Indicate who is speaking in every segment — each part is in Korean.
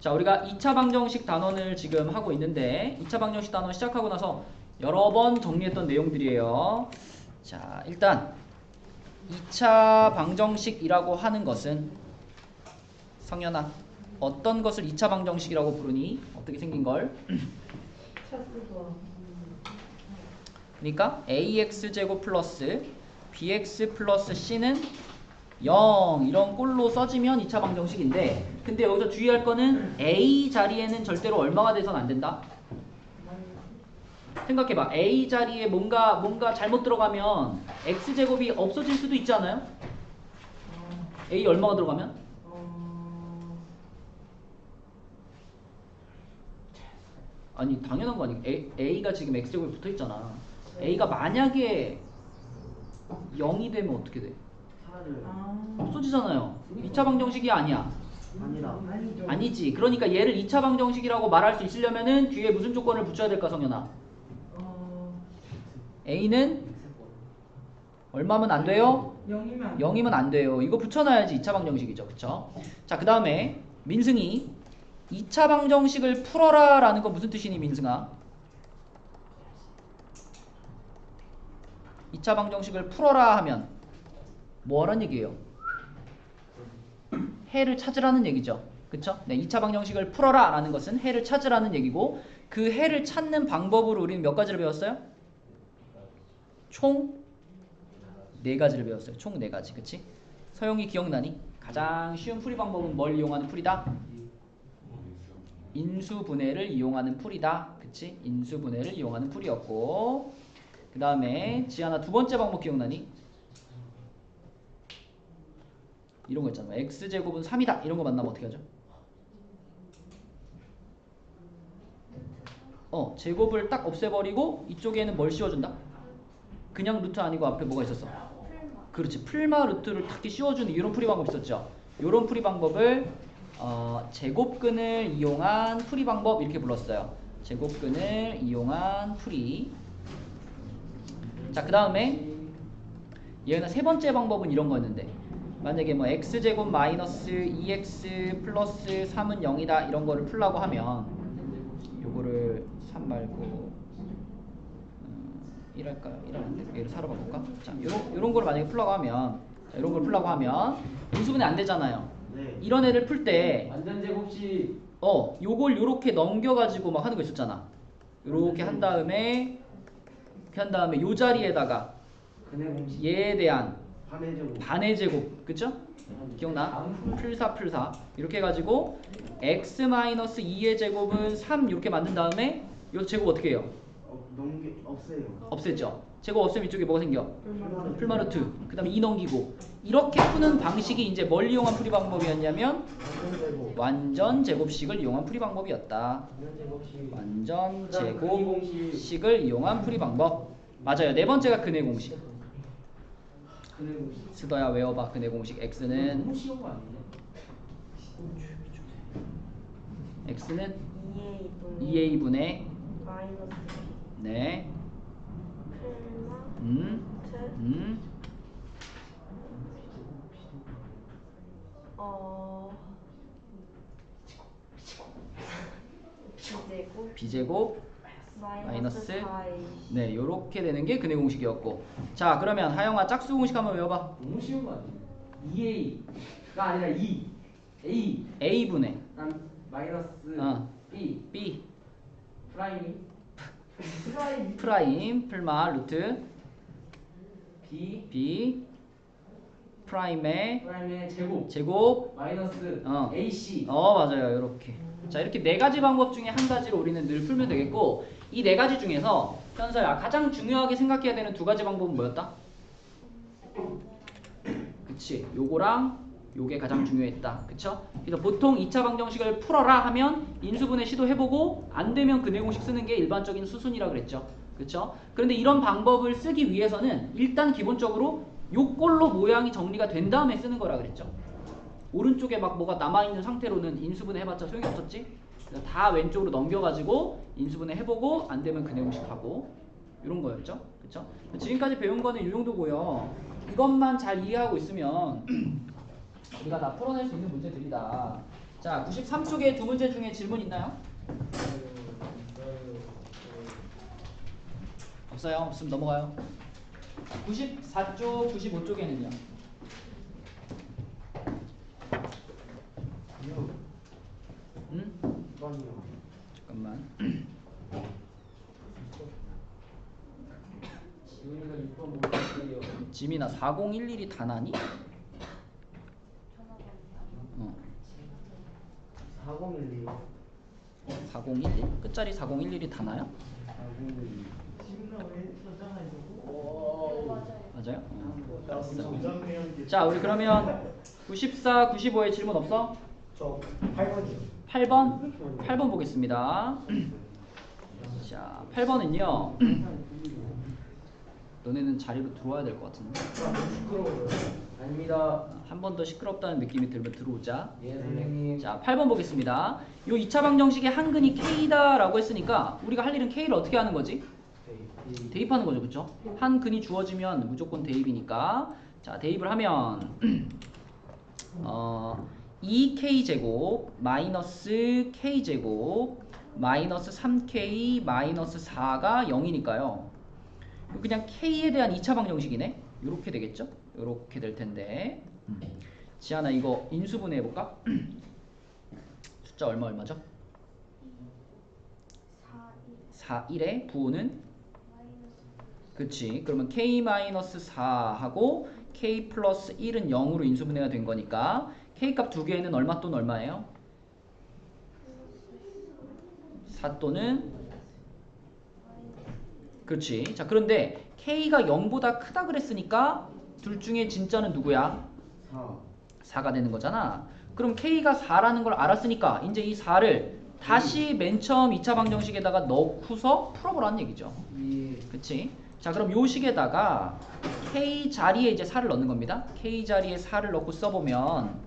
Speaker 1: 자, 우리가 2차 방정식 단원을 지금 하고 있는데 2차 방정식 단원 시작하고 나서 여러 번 정리했던 내용들이에요. 자, 일단 2차 방정식이라고 하는 것은 성현아, 어떤 것을 2차 방정식이라고 부르니? 어떻게 생긴 걸? 그러니까 ax제곱 플러스 bx 플러스 c는 0 이런 꼴로 써지면 2차 방정식인데, 근데 여기서 주의할 거는 a 자리에는 절대로 얼마가 돼서는 안 된다. 생각해봐. a 자리에 뭔가 잘못 들어가면 x제곱이 없어질 수도 있지 않아요? a 얼마가 들어가면? 아니 당연한 거 아니야. a가 지금 x제곱이 붙어있잖아. a가 만약에 0이 되면 어떻게 돼? 없어지잖아요. 2차 방정식이 아니야. 아니지. 그러니까 얘를 2차 방정식이라고 말할 수 있으려면은 뒤에 무슨 조건을 붙여야 될까, 성현아? a는 얼마면 안 돼요? 0이면 안 돼요. 이거 붙여놔야지 2차 방정식이죠. 그쵸? 자, 그 다음에 민승이 2차 방정식을 풀어라 라는 건 무슨 뜻이니, 민승아? 2차 방정식을 풀어라 하면 뭐라는 얘기예요? 해를 찾으라는 얘기죠. 그쵸? 네, 2차 방정식을 풀어라 라는 것은 해를 찾으라는 얘기고, 그 해를 찾는 방법으로 우리는 몇 가지를 배웠어요? 총 4가지를 배웠어요. 총 4가지. 그치? 서영이 기억나니? 가장 쉬운 풀이 방법은 뭘 이용하는 풀이다? 인수분해를 이용하는 풀이다. 그치? 인수분해를 이용하는 풀이었고, 그 다음에 지하나 두 번째 방법 기억나니? 이런 거 있잖아. x제곱은 3이다. 이런 거 만나면 어떻게 하죠? 제곱을 딱 없애버리고 이쪽에는 뭘 씌워준다? 그냥 루트 아니고 앞에 뭐가 있었어? 그렇지. 풀마 루트를 탁 씌워주는 이런 풀이 방법 있었죠. 이런 풀이 방법을 제곱근을 이용한 풀이 방법 이렇게 불렀어요. 제곱근을 이용한 풀이. 자, 그 다음에 얘는 세 번째 방법은 이런 거였는데, 만약에 뭐 x제곱 마이너스 2x 플러스 3은 0이다 이런 거를 풀라고 하면 요거를 3 말고 1할까요? 1하는데 얘를 사러 가볼까? 자, 요런 거를 만약에 풀라고 하면, 자, 요런 걸 풀라고 하면 인수분해 안 되잖아요.
Speaker 2: 네.
Speaker 1: 이런 애를 풀 때
Speaker 2: 완전 제곱식.
Speaker 1: 요걸 요렇게 넘겨가지고 막 하는 거 있었잖아. 요렇게 한 다음에 요 자리에다가
Speaker 2: 근해 공식.
Speaker 1: 얘에 대한
Speaker 2: 반의 제곱.
Speaker 1: 반의 제곱, 그쵸? 기억나? 풀사 이렇게 해가지고 x-2의 제곱은 3 이렇게 만든 다음에 요 제곱 어떻게 해요?
Speaker 2: 없애요.
Speaker 1: 없앴죠? 제곱 없으면 이쪽에 뭐가 생겨? 풀마루트. 그 다음에 2 넘기고. 이렇게 푸는 방식이 이제 뭘 이용한 풀이 방법이었냐면 완전 제곱식을 이용한 풀이 방법이었다. 완전 제곱식을 이용한 풀이 방법. 맞아요. 네 번째가 근해 공식.
Speaker 2: 근해 공식.
Speaker 1: 스더야 외워봐. 근해 공식. x는
Speaker 2: 너무 쉬운 거 아니냐?
Speaker 1: x는 2a분의
Speaker 3: 마이너스
Speaker 1: 네.
Speaker 3: 풀마 B제곱
Speaker 1: b제곱
Speaker 3: 마이너스 4A.
Speaker 1: 네, 요렇게 되는 게 근해 공식이었고. 자, 그러면 하영아 짝수 공식 한번 외워봐.
Speaker 2: 너무 쉬운 거 아니냐? 2a가 아니라 2a.
Speaker 1: a분의
Speaker 2: 난 마이너스 b
Speaker 1: b
Speaker 2: 프라임이
Speaker 1: 프라임 풀마 루트
Speaker 2: b
Speaker 1: b 프라임의
Speaker 2: 프라임의
Speaker 1: 제곱
Speaker 2: 마이너스 ac.
Speaker 1: 맞아요. 요렇게. 자, 이렇게 네 가지 방법 중에 한 가지로 우리는 늘 풀면 되겠고, 이 네 가지 중에서 현서야 가장 중요하게 생각해야 되는 두 가지 방법은 뭐였다? 그치. 요거랑 요게 가장 중요했다. 그쵸? 그래서 보통 2차 방정식을 풀어라 하면 인수분해 시도해보고 안 되면 근해 공식 쓰는 게 일반적인 수순이라 그랬죠. 그쵸? 그런데 이런 방법을 쓰기 위해서는 일단 기본적으로 요꼴로 모양이 정리가 된 다음에 쓰는 거라 그랬죠. 오른쪽에 막 뭐가 남아있는 상태로는 인수분해 해봤자 소용이 없었지? 그래서 다 왼쪽으로 넘겨가지고 인수분해 해보고 안 되면 근해 공식 하고 이런 거였죠. 그쵸? 지금까지 배운 거는 이 정도고요. 이것만 잘 이해하고 있으면 우리가 다 풀어낼 수 있는 문제들이다. 자, 93쪽에 두 문제 중에 질문 있나요? 없어요? 없으면 넘어가요. 94쪽, 95쪽에는요. 응? 잠깐만.
Speaker 2: 지훈이가 6번 모르겠어요.
Speaker 1: 지민아 4011이 다 나니?
Speaker 2: 4012.
Speaker 1: 4011? 끝자리 4011이 다 나요?
Speaker 2: 4012.
Speaker 1: 맞아요? 자, 우리 그러면 94, 95에 질문 없어?
Speaker 4: 저 8번이요.
Speaker 1: 8번 보겠습니다. 자, 8번은요. 너네는 자리로 들어와야 될 것 같은데.
Speaker 4: 시끄러워요.
Speaker 2: 아닙니다.
Speaker 1: 한 번 더 시끄럽다는 느낌이 들면 들어오자.
Speaker 2: 예, 선생님.
Speaker 1: 자, 8번 보겠습니다. 요 2차 방정식의 한근이 K다라고 했으니까 우리가 할 일은 K를 어떻게 하는 거지? 대입하는 거죠, 그쵸? 한 근이 주어지면 무조건 대입이니까. 자, 대입을 하면 2K제곱 마이너스 K제곱 마이너스 3K 마이너스 4가 0이니까요. 그냥 K에 대한 2차 방정식이네. 요렇게 되겠죠? 요렇게 될 텐데. 지안아, 이거 인수분해 해볼까? 숫자 얼마죠? 4, 1에 부호는? 그치. 그러면 K-4하고 K 플러스 1은 0으로 인수분해가 된 거니까 K 값 두 개는 얼마 또는 얼마예요? 4 또는? 그렇지. 자, 그런데 K가 0보다 크다 그랬으니까 둘 중에 진짜는 누구야? 4가 되는 거잖아. 그럼 K가 4라는 걸 알았으니까 이제 이 4를 다시 맨 처음 2차 방정식에다가 넣고서 풀어보라는 얘기죠.
Speaker 2: 예.
Speaker 1: 그치? 자, 그럼 요 식에다가 K 자리에 이제 4를 넣는 겁니다. K 자리에 4를 넣고 써보면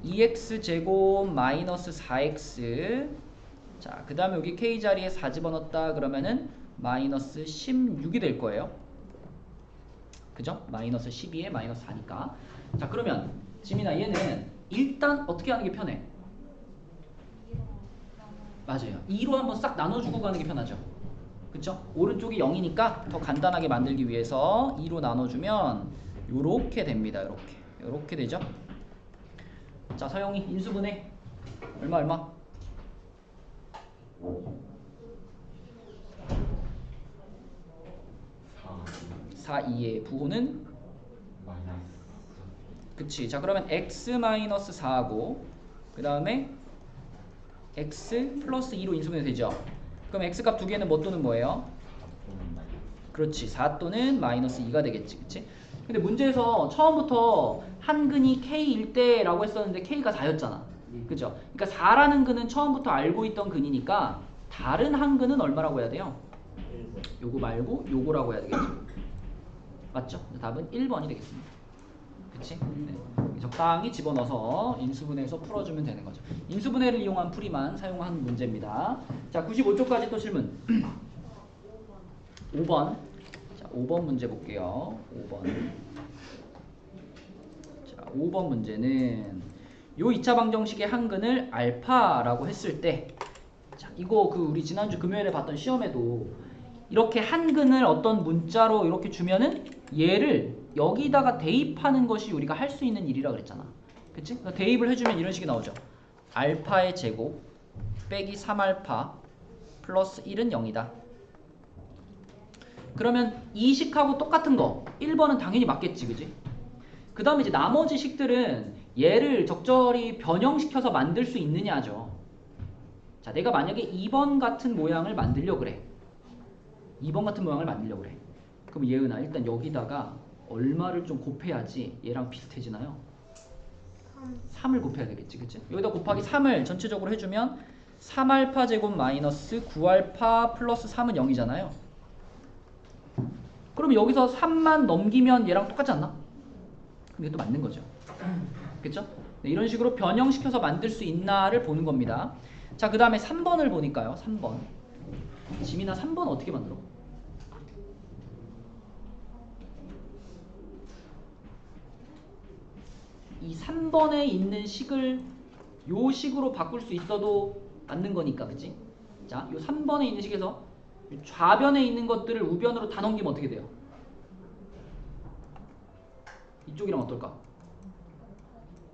Speaker 1: 2x제곱 마이너스 4x. 자, 그 다음에 여기 K 자리에 4 집어넣었다 그러면은 마이너스 16이 될 거예요. 그죠? 마이너스 12에 마이너스 4니까. 자, 그러면 지민아, 얘는 일단 어떻게 하는 게 편해? 맞아요. 2로 한번 싹 나눠주고 가는 게 편하죠. 그쵸? 오른쪽이 0이니까 더 간단하게 만들기 위해서 2로 나눠주면 요렇게 됩니다. 요렇게 되죠? 자, 서영이 인수분해 얼마? 4, 2의 부호는? 그치. 자, 그러면 x-4하고 그 다음에 x 플러스 2로 인수분해 되죠. 그럼 x값 두 개는 뭐 또는 뭐예요? 그렇지. 4 또는 마이너스 2가 되겠지. 그치? 근데 문제에서 처음부터 한 근이 k일 때라고 했었는데 k가 4였잖아. 그죠? 그러니까 4라는 근은 처음부터 알고 있던 근이니까 다른 한 근은 얼마라고 해야 돼요? 요거 말고 요거라고 해야 되겠죠. 맞죠? 답은 1번이 되겠습니다. 그치? 네. 적당히 집어넣어서 인수분해해서 풀어주면 되는 거죠. 인수분해를 이용한 풀이만 사용한 문제입니다. 자, 95쪽까지 또 질문. 5번. 자, 5번 문제 볼게요. 5번. 자, 5번 문제는 요 2차 방정식의 한근을 알파라고 했을 때, 자, 이거 그 우리 지난주 금요일에 봤던 시험에도 이렇게 한근을 어떤 문자로 이렇게 주면은 얘를 여기다가 대입하는 것이 우리가 할 수 있는 일이라 그랬잖아. 그치? 그러니까 대입을 해주면 이런 식이 나오죠. 알파의 제곱 빼기 3알파 플러스 1은 0이다. 그러면 이 식하고 똑같은 거 1번은 당연히 맞겠지. 그치? 그 다음에 이제 나머지 식들은 얘를 적절히 변형시켜서 만들 수 있느냐죠. 자, 내가 만약에 2번 같은 모양을 만들려고 그래. 2번 같은 모양을 만들려고 그래. 그럼 예은아, 일단 여기다가 얼마를 좀 곱해야지 얘랑 비슷해지나요? 3을 곱해야 되겠지. 그치? 여기다 곱하기 3을 전체적으로 해주면 3알파 제곱 마이너스 9알파 플러스 3은 0이잖아요. 그럼 여기서 3만 넘기면 얘랑 똑같지 않나? 그럼 이게 또 맞는 거죠. 그쵸? 네, 이런 식으로 변형시켜서 만들 수 있나를 보는 겁니다. 자, 그 다음에 3번을 보니까요. 3번. 지민아, 3번 어떻게 만들어? 이 3번에 있는 식을 요 식으로 바꿀 수 있어도 맞는 거니까, 그치? 자, 요 3번에 있는 식에서 좌변에 있는 것들을 우변으로 다 넘기면 어떻게 돼요? 이쪽이랑 어떨까?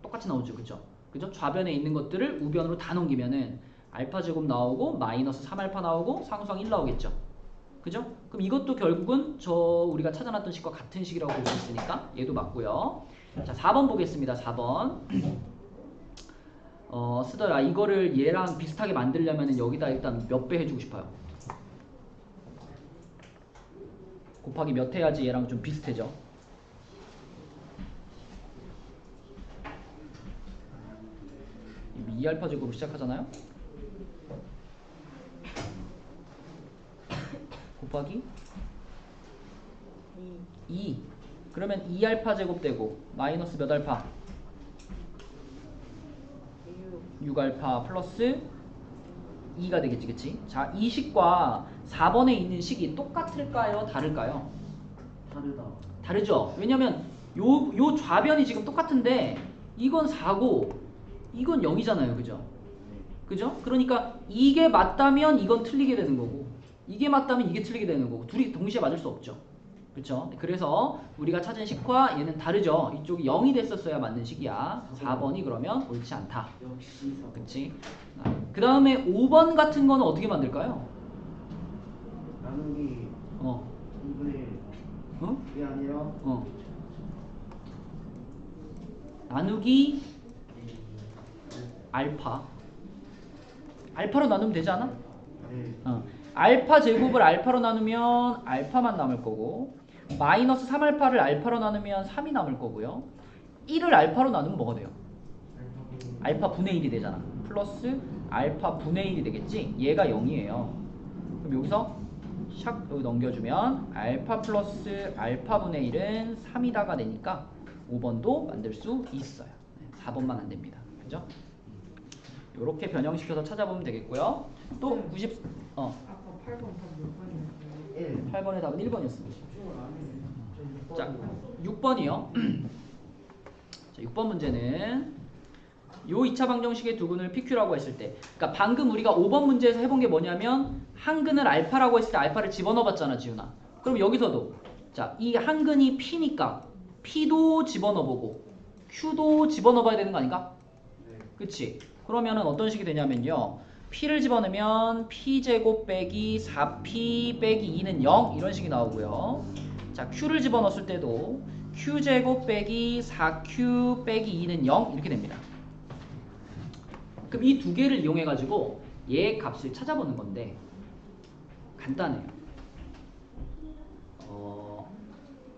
Speaker 1: 똑같이 나오죠, 그죠? 그죠? 좌변에 있는 것들을 우변으로 다 넘기면은 알파 제곱 나오고 마이너스 3알파 나오고 상수항 1 나오겠죠? 그죠? 그럼 이것도 결국은 우리가 찾아놨던 식과 같은 식이라고 볼 수 있으니까 얘도 맞고요. 자, 4번 보겠습니다. 4번. 쓰더라. 이거를 얘랑 비슷하게 만들려면 여기다 일단 몇 배 해주고 싶어요? 곱하기 몇 해야지 얘랑 좀 비슷해져? 이 2알파 제곱으로 시작하잖아요? 곱하기 2. 그러면 2알파 제곱 되고 마이너스 몇 알파? 6알파 플러스 2가 되겠지, 그치? 자, 이 식과 4번에 있는 식이 똑같을까요? 다를까요?
Speaker 2: 다르다.
Speaker 1: 다르죠? 왜냐면 요 좌변이 지금 똑같은데 이건 4고 이건 0이잖아요, 그죠? 그죠? 그러니까 이게 맞다면 이건 틀리게 되는 거고 이게 맞다면 이게 틀리게 되는 거고 둘이 동시에 맞을 수 없죠. 그렇죠? 그래서 우리가 찾은 식과 얘는 다르죠. 이쪽이 0이 됐었어야 맞는 식이야. 4번이 그러면 옳지 않다.
Speaker 2: 역시 4번.
Speaker 1: 그치? 그 다음에 5번 같은 거는 어떻게 만들까요?
Speaker 4: 나누기
Speaker 1: 어.
Speaker 4: 2분의 1.
Speaker 1: 어?
Speaker 4: 그게 아니라
Speaker 1: 어. 나누기 알파. 알파로 나누면 되지 않아?
Speaker 4: 네.
Speaker 1: 알파 제곱을 알파로 나누면 알파만 남을 거고 마이너스 3알파를 알파로 나누면 3이 남을 거고요. 1을 알파로 나누면 뭐가 돼요? 알파 분의 1이 되잖아. 플러스 알파 분의 1이 되겠지? 얘가 0이에요. 그럼 여기서 샥 여기 넘겨주면 알파 플러스 알파 분의 1은 3이다가 되니까 5번도 만들 수 있어요. 4번만 안 됩니다. 그죠? 이렇게 변형시켜서 찾아보면 되겠고요. 또 90...
Speaker 4: 아까 8번 답몇 번이었어요? 1.
Speaker 1: 8번의 답은 1번이었습니다.
Speaker 4: 집중을 안 했네.
Speaker 1: 자, 6번이요. 자, 6번 문제는 요 2차 방정식의 두근을 PQ라고 했을 때, 그러니까 방금 우리가 5번 문제에서 해본 게 뭐냐면 한근을 알파라고 했을 때 알파를 집어넣어 봤잖아, 지훈아. 그럼 여기서도 자, 이 한근이 P니까 P도 집어넣어 보고 Q도 집어넣어 봐야 되는 거 아닌가?
Speaker 4: 네.
Speaker 1: 그치? 그러면은 어떤 식이 되냐면요. P를 집어넣으면 P제곱 빼기 4P 빼기 2는 0 이런 식이 나오고요. 자, Q를 집어넣었을 때도 Q제곱 빼기 4Q 빼기 2는 0 이렇게 됩니다. 그럼 이 두 개를 이용해 가지고 얘 값을 찾아보는 건데 간단해요.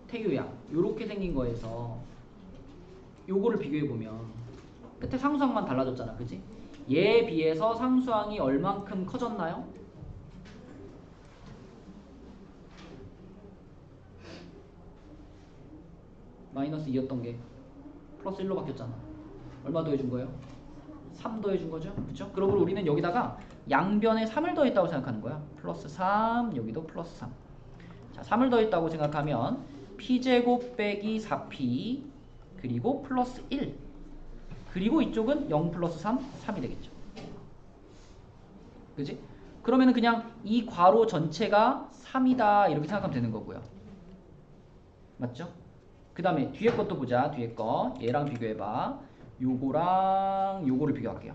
Speaker 1: 태규야, 요렇게 생긴 거에서 요거를 비교해 보면 끝에 상수항만 달라졌잖아, 그지? 얘에 비해서 상수항이 얼만큼 커졌나요? 마이너스 2였던 게 플러스 1로 바뀌었잖아. 얼마 더해준 거예요? 3 더해준 거죠? 그쵸? 그러고 우리는 여기다가 양변에 3을 더했다고 생각하는 거야. 플러스 3, 여기도 플러스 3. 자, 3을 더했다고 생각하면 P제곱 빼기 4P 그리고 플러스 1 그리고 이쪽은 0 플러스 3, 3이 되겠죠. 그지? 그러면은 그냥 이 괄호 전체가 3이다 이렇게 생각하면 되는 거고요. 맞죠? 그 다음에 뒤에 것도 보자. 뒤에 거 얘랑 비교해봐. 요거랑 요거를 비교할게요.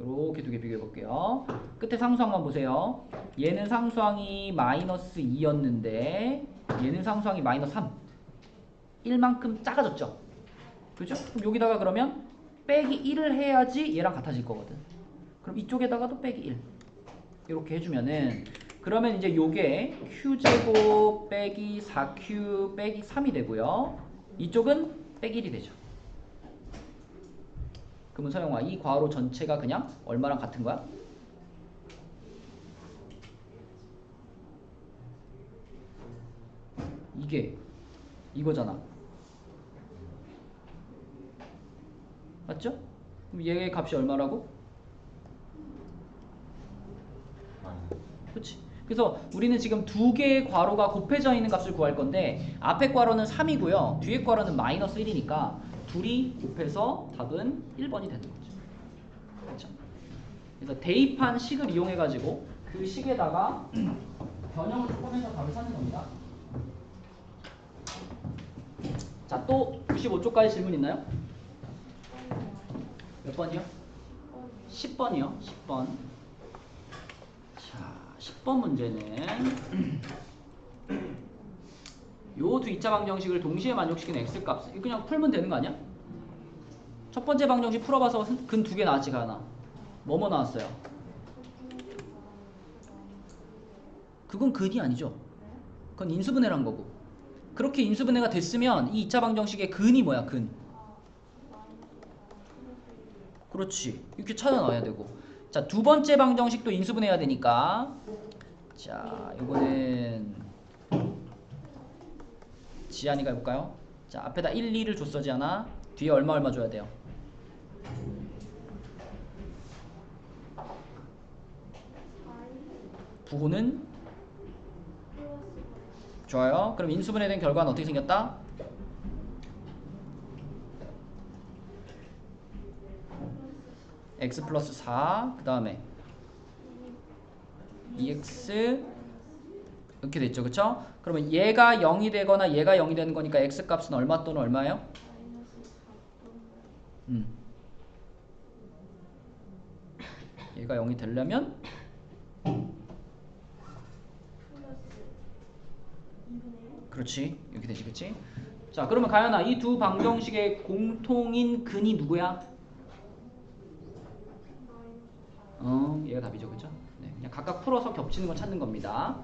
Speaker 1: 요렇게 두 개 비교해볼게요. 끝에 상수항만 보세요. 얘는 상수항이 마이너스 2였는데 얘는 상수항이 마이너스 3. 1만큼 작아졌죠? 그죠? 그럼 여기다가 그러면 빼기 1을 해야지 얘랑 같아질 거거든. 그럼 이쪽에다가도 빼기 1 이렇게 해주면은 그러면 이제 요게 Q제곱 빼기 4Q 빼기 3이 되고요. 이쪽은 빼기 1이 되죠. 그러면 서영아, 이 괄호 전체가 그냥 얼마랑 같은 거야? 이게 이거잖아. 맞죠? 그럼 얘의 값이 얼마라고? 그렇지. 그래서 우리는 지금 두 개의 괄호가 곱해져 있는 값을 구할 건데 앞에 괄호는 3이고요. 뒤에 괄호는 마이너스 1이니까 둘이 곱해서 답은 1번이 되는 거죠. 그래서 대입한 식을 이용해 가지고 그 식에다가 변형을 조금 해서 답을 찾는 겁니다. 자, 또 95쪽까지 질문 있나요? 몇 번이요? 10번이요. 10번. 자, 10번 문제는 요 두 2차 방정식을 동시에 만족시키는 x값. 이거 그냥 풀면 되는 거 아니야? 첫 번째 방정식 풀어봐서 근 2개 나왔지, 가나? 뭐뭐 나왔어요? 그건 근이 아니죠. 그건 인수분해란 거고. 그렇게 인수분해가 됐으면 이 2차 방정식의 근이 뭐야, 근? 그렇지. 이렇게 찾아 넣어야 되고. 자, 두 번째 방정식도 인수분해해야 되니까. 자, 이거는 지안이가 해볼까요? 자, 앞에다 1, 2를 줬어, 지안아. 뒤에 얼마 줘야 돼요? 부호는? 좋아요. 그럼 인수분해된 결과는 어떻게 생겼다? x 플러스 4, 그 다음에 2x 이렇게 됐죠, 그쵸? 그러면 얘가 0이 되거나 얘가 0이 되는 거니까 x 값은 얼마 또는 얼마예요? 얘가 0이 되려면 그렇지, 이렇게 되지, 그치? 자, 그러면 가연아, 이 두 방정식의 공통인 근이 누구야? 얘가 답이죠, 그쵸? 네, 그냥 각각 풀어서 겹치는 걸 찾는 겁니다.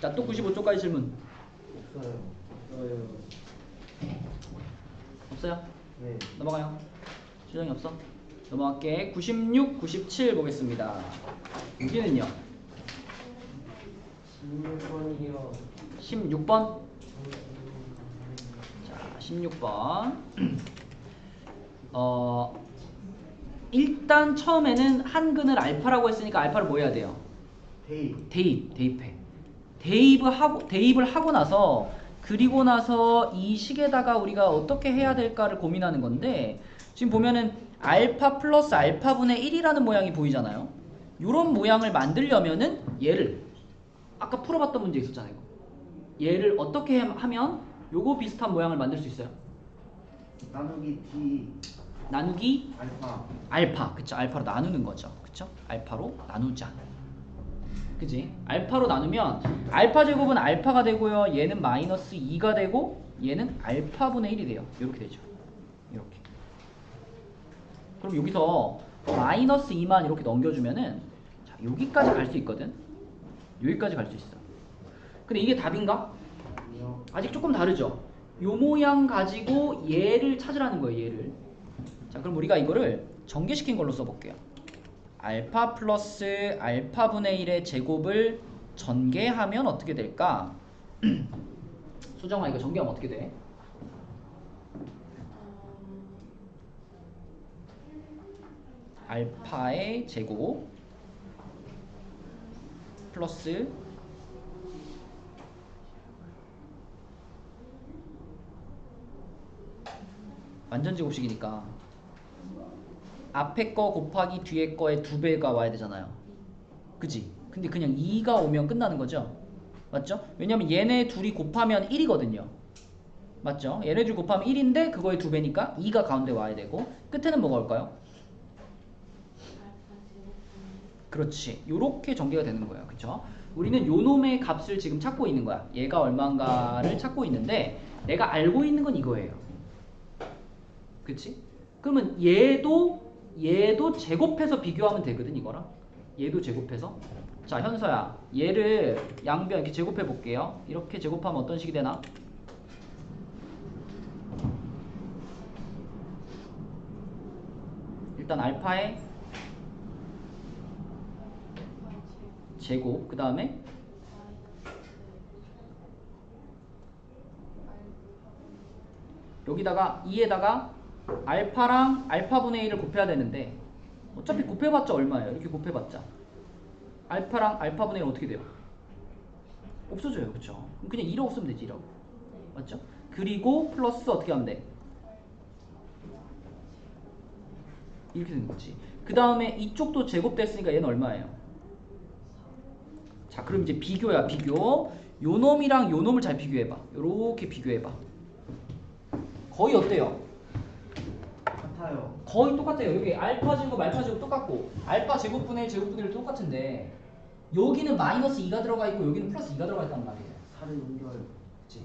Speaker 1: 자, 또 95쪽까지 질문.
Speaker 4: 없어요. 없어요.
Speaker 1: 없어요?
Speaker 4: 네.
Speaker 1: 넘어가요. 수정이 없어? 넘어갈게. 96, 97 보겠습니다. 여기는요?
Speaker 4: 16번이요.
Speaker 1: 16번. 자, 16번. 일단 처음에는 한 근을 알파라고 했으니까 알파를 뭐 해야 돼요? 대입해. 대입을 하고 나서 그리고 나서 이 식에다가 우리가 어떻게 해야 될까를 고민하는 건데, 지금 보면은 알파 플러스 알파분의 1이라는 모양이 보이잖아요. 이런 모양을 만들려면은 얘를 아까 풀어봤던 문제 있었잖아요. 얘를 어떻게 하면 요거 비슷한 모양을 만들 수 있어요?
Speaker 4: 나누기 D
Speaker 1: 나누기
Speaker 4: 알파.
Speaker 1: 그쵸? 알파로 나누는 거죠. 그쵸? 알파로 나누자. 그지? 알파로 나누면 알파 제곱은 알파가 되고요. 얘는 마이너스 2가 되고 얘는 알파분의 1이 돼요. 이렇게 되죠. 이렇게. 그럼 여기서 마이너스 2만 이렇게 넘겨주면은 자, 여기까지 갈 수 있거든. 여기까지 갈 수 있어. 근데 이게 답인가?
Speaker 4: 아니요.
Speaker 1: 아직 조금 다르죠. 요 모양 가지고 얘를 찾으라는 거예요. 얘를. 자, 그럼 우리가 이거를 전개시킨 걸로 써볼게요. 알파 플러스 알파분의 1의 제곱을 전개하면 어떻게 될까? 수정아, 이거 전개하면 어떻게 돼? 알파의 제곱 플러스 완전 제곱식이니까 앞에 거 곱하기 뒤에 거의 2배가 와야 되잖아요. 그지? 근데 그냥 2가 오면 끝나는 거죠? 맞죠? 왜냐면 얘네 둘이 곱하면 1이거든요. 맞죠? 얘네 둘이 곱하면 1인데 그거의 2배니까 2가 가운데 와야 되고 끝에는 뭐가 올까요? 그렇지. 요렇게 전개가 되는 거예요. 그쵸? 우리는 요 놈의 값을 지금 찾고 있는 거야. 얘가 얼마인가를 찾고 있는데 내가 알고 있는 건 이거예요. 그치? 그러면 얘도 제곱해서 비교하면 되거든, 이거랑. 얘도 제곱해서. 자, 현서야, 얘를 양변 이렇게 제곱해 볼게요. 이렇게 제곱하면 어떤 식이 되나? 일단 알파의 제곱, 그 다음에 여기다가 2에다가 알파랑 알파분의 1을 곱해야 되는데 어차피 곱해봤자 얼마예요? 이렇게 곱해봤자 알파랑 알파분의 1은 어떻게 돼요? 없어져요. 그쵸? 그럼 그냥 1하고 쓰면 되지. 1하고. 맞죠? 그리고 플러스 어떻게 하면 돼? 이렇게 되는 거지. 그 다음에 이쪽도 제곱됐으니까 얘는 얼마예요? 자, 그럼 이제 비교야, 비교. 요 놈이랑 요 놈을 잘 비교해봐. 요렇게 비교해봐. 거의 어때요?
Speaker 4: 같아요.
Speaker 1: 거의 똑같아요. 여기 알파 제곱, 말파 제곱 똑같고, 알파 제곱분의 제곱분의 1 똑같은데, 여기는 마이너스 2가 들어가 있고, 여기는 플러스 2가 들어가 있단 말이에요.
Speaker 4: 살을 옮겨요.
Speaker 1: 그치?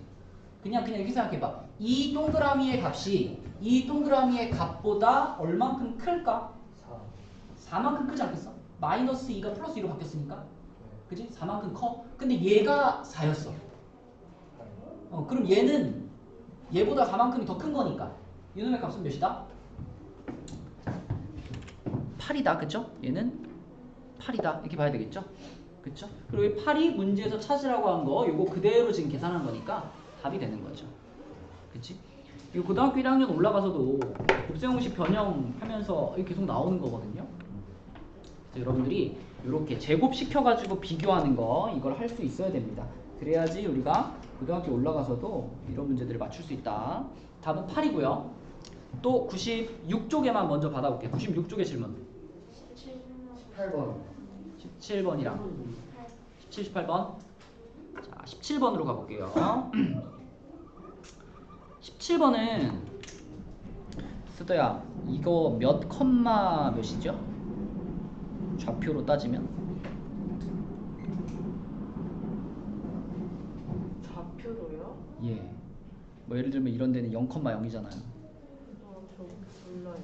Speaker 1: 그냥 이렇게 생각해봐. 이 동그라미의 값이 이 동그라미의 값보다 얼만큼 클까? 4만큼 크지 않겠어? 마이너스 2가 플러스 2로 바뀌었으니까. 그치? 4만큼 커. 근데 얘가 4였어. 그럼 얘는 얘보다 4만큼이 더 큰 거니까. 이놈의 값은 몇이다? 8이다. 그쵸? 얘는 8이다. 이렇게 봐야 되겠죠? 그쵸? 그리고 이 8이 문제에서 찾으라고 한 거, 요거 그대로 지금 계산한 거니까 답이 되는 거죠. 그치? 이거 고등학교 1학년 올라가서도 곱셈공식 변형하면서 계속 나오는 거거든요. 그래서 여러분들이 이렇게 제곱시켜가지고 비교하는 거, 이걸 할 수 있어야 됩니다. 그래야지 우리가 고등학교 올라가서도 이런 문제들을 맞출 수 있다. 답은 8이고요. 또 96쪽에만 먼저 받아볼게요. 96쪽의 질문.
Speaker 4: 18번.
Speaker 1: 17번이랑 17, 18번. 자, 17번으로 가볼게요. 17번은 스도야, 이거 몇 컴마 몇이죠? 좌표로 따지면
Speaker 3: 좌표로요?
Speaker 1: 예. 뭐 예를 들면 이런 데는 0,0이잖아요.
Speaker 3: 저 몰라요.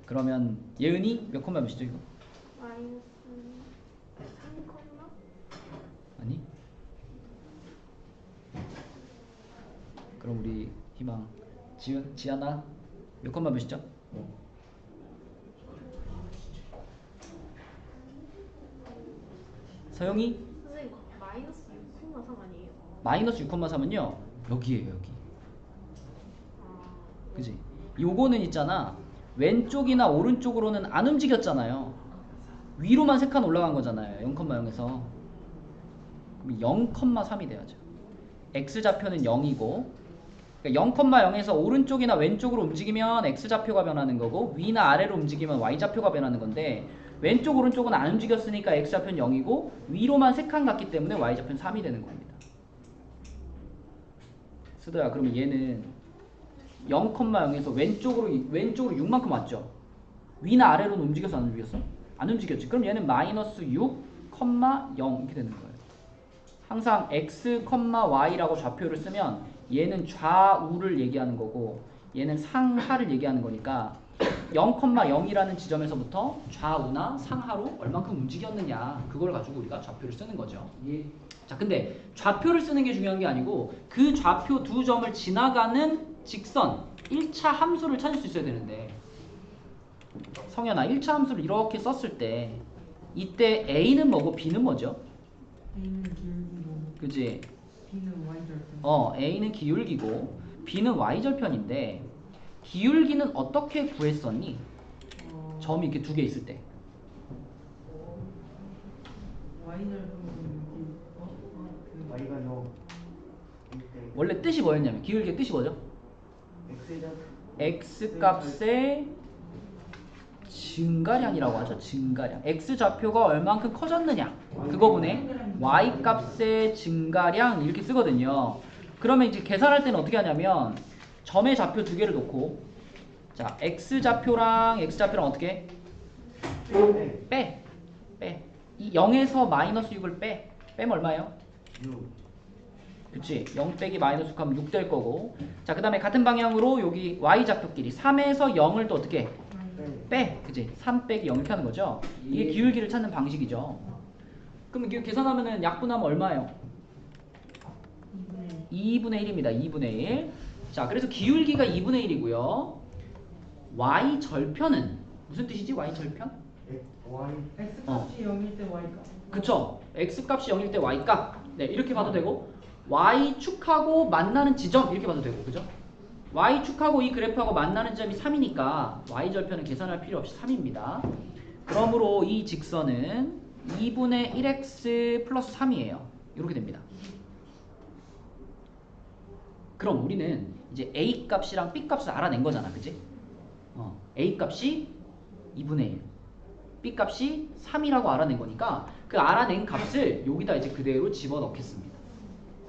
Speaker 1: 그러면 예은이 몇 컴마 몇이죠 이거?
Speaker 3: 마이너스 3 컴마?
Speaker 1: 아니? 그럼 우리 희망 지안아 몇 컴마 몇이죠? 서영이
Speaker 3: 선생님 마이너스 6,3 아니에요?
Speaker 1: 마이너스 6,3은요 여기에요 여기.
Speaker 3: 아,
Speaker 1: 그지? 요거는 있잖아 왼쪽이나 오른쪽으로는 안 움직였잖아요. 위로만 3칸 올라간 거잖아요. 0,0에서 0,3이 돼야죠. x좌표는 0이고 그러니까 0,0에서 오른쪽이나 왼쪽으로 움직이면 x좌표가 변하는 거고 위나 아래로 움직이면 y좌표가 변하는 건데 왼쪽 오른쪽은 안 움직였으니까 x좌표는 0이고 위로만 3칸 갔기 때문에 y좌표는 3이 되는 겁니다. 수도야 그러면 얘는 0,0에서 왼쪽으로 6만큼 왔죠. 위나 아래로는 움직였어 안 움직였어? 안 움직였지. 그럼 얘는 마이너스 6,0 이렇게 되는 거예요. 항상 x, y라고 좌표를 쓰면 얘는 좌우를 얘기하는 거고 얘는 상하를 얘기하는 거니까 0,0이라는 지점에서부터 좌우나 상하로 얼만큼 움직였느냐 그걸 가지고 우리가 좌표를 쓰는 거죠.
Speaker 2: 예.
Speaker 1: 자, 근데 좌표를 쓰는 게 중요한 게 아니고 그 좌표 두 점을 지나가는 직선 1차 함수를 찾을 수 있어야 되는데 성현아 1차 함수를 이렇게 썼을 때 이때 A는 뭐고 B는 뭐죠?
Speaker 5: A는 기울기고
Speaker 1: 그지?
Speaker 5: B는 Y절편.
Speaker 1: A는 기울기고 B는 Y절편인데 기울기는 어떻게 구했었니? 점이 이렇게 두 개 있을 때
Speaker 5: Y절편은 여기
Speaker 4: y가 0.
Speaker 1: 원래 뜻이 뭐였냐면 기울기의 뜻이 뭐죠? X 값의 증가량이라고 하죠. 증가량. X 좌표가 얼만큼 커졌느냐 그거분의 Y 값의 증가량 이렇게 쓰거든요. 그러면 이제 계산할 때는 어떻게 하냐면 점의 좌표 두 개를 놓고 자 X 좌표랑 X 좌표랑 어떻게 빼. 이 0에서 마이너스 6을 빼면 얼마예요?
Speaker 4: 6.
Speaker 1: 그치? 0 빼기 마이너스 6 하면 6 될 거고 자 그 다음에 같은 방향으로 여기 Y좌표끼리 3에서 0을 또 어떻게 빼. 그치? 3 빼기 0 이렇게 하는 거죠. 이게 기울기를 찾는 방식이죠. 그럼 이게 계산하면은 약분하면 얼마예요? 2분의 1입니다. 2분의 1. 자 그래서 기울기가 2분의 1이고요. Y절편은 무슨 뜻이지? Y절편?
Speaker 4: y
Speaker 5: X값이 0일 때 Y값.
Speaker 1: 그쵸? X값이 0일 때 Y값 네 이렇게 봐도 되고 Y축하고 만나는 지점 이렇게 봐도 되고 그죠? Y축하고 이 그래프하고 만나는 점이 3이니까 Y절편은 계산할 필요 없이 3입니다. 그러므로 이 직선은 2분의 1x 플러스 3이에요. 이렇게 됩니다. 그럼 우리는 이제 A 값이랑 B 값을 알아낸 거잖아. 그치? A 값이 2분의 1 b 값이 3이라고 알아낸 거니까 그 알아낸 값을 여기다 이제 그대로 집어넣겠습니다.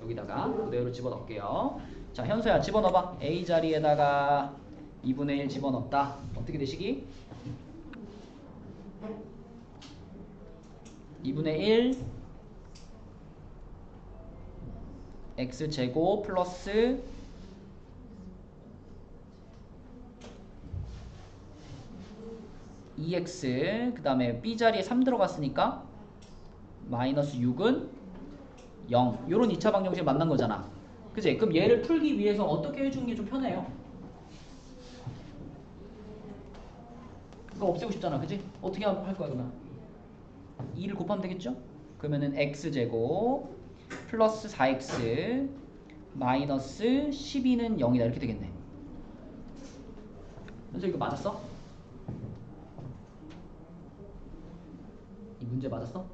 Speaker 1: 여기다가 그대로 집어넣을게요. 자, 현수야 집어넣어봐. a 자리에다가 2분의 1 집어넣었다. 어떻게 되시기? 2분의 1 x제곱 플러스 2x 그 다음에 b자리에 3 들어갔으니까 마이너스 6은 0 요런 2차 방정식을 만난 거잖아. 그치? 그럼 얘를 풀기 위해서 어떻게 해주는 게 좀 편해요? 이거 없애고 싶잖아. 그치? 어떻게 할 거야 그러면? 2를 곱하면 되겠죠? 그러면은 x제곱 플러스 4x 마이너스 12는 0이다 이렇게 되겠네. 그래서 이거 맞았어? 이 문제 맞았어?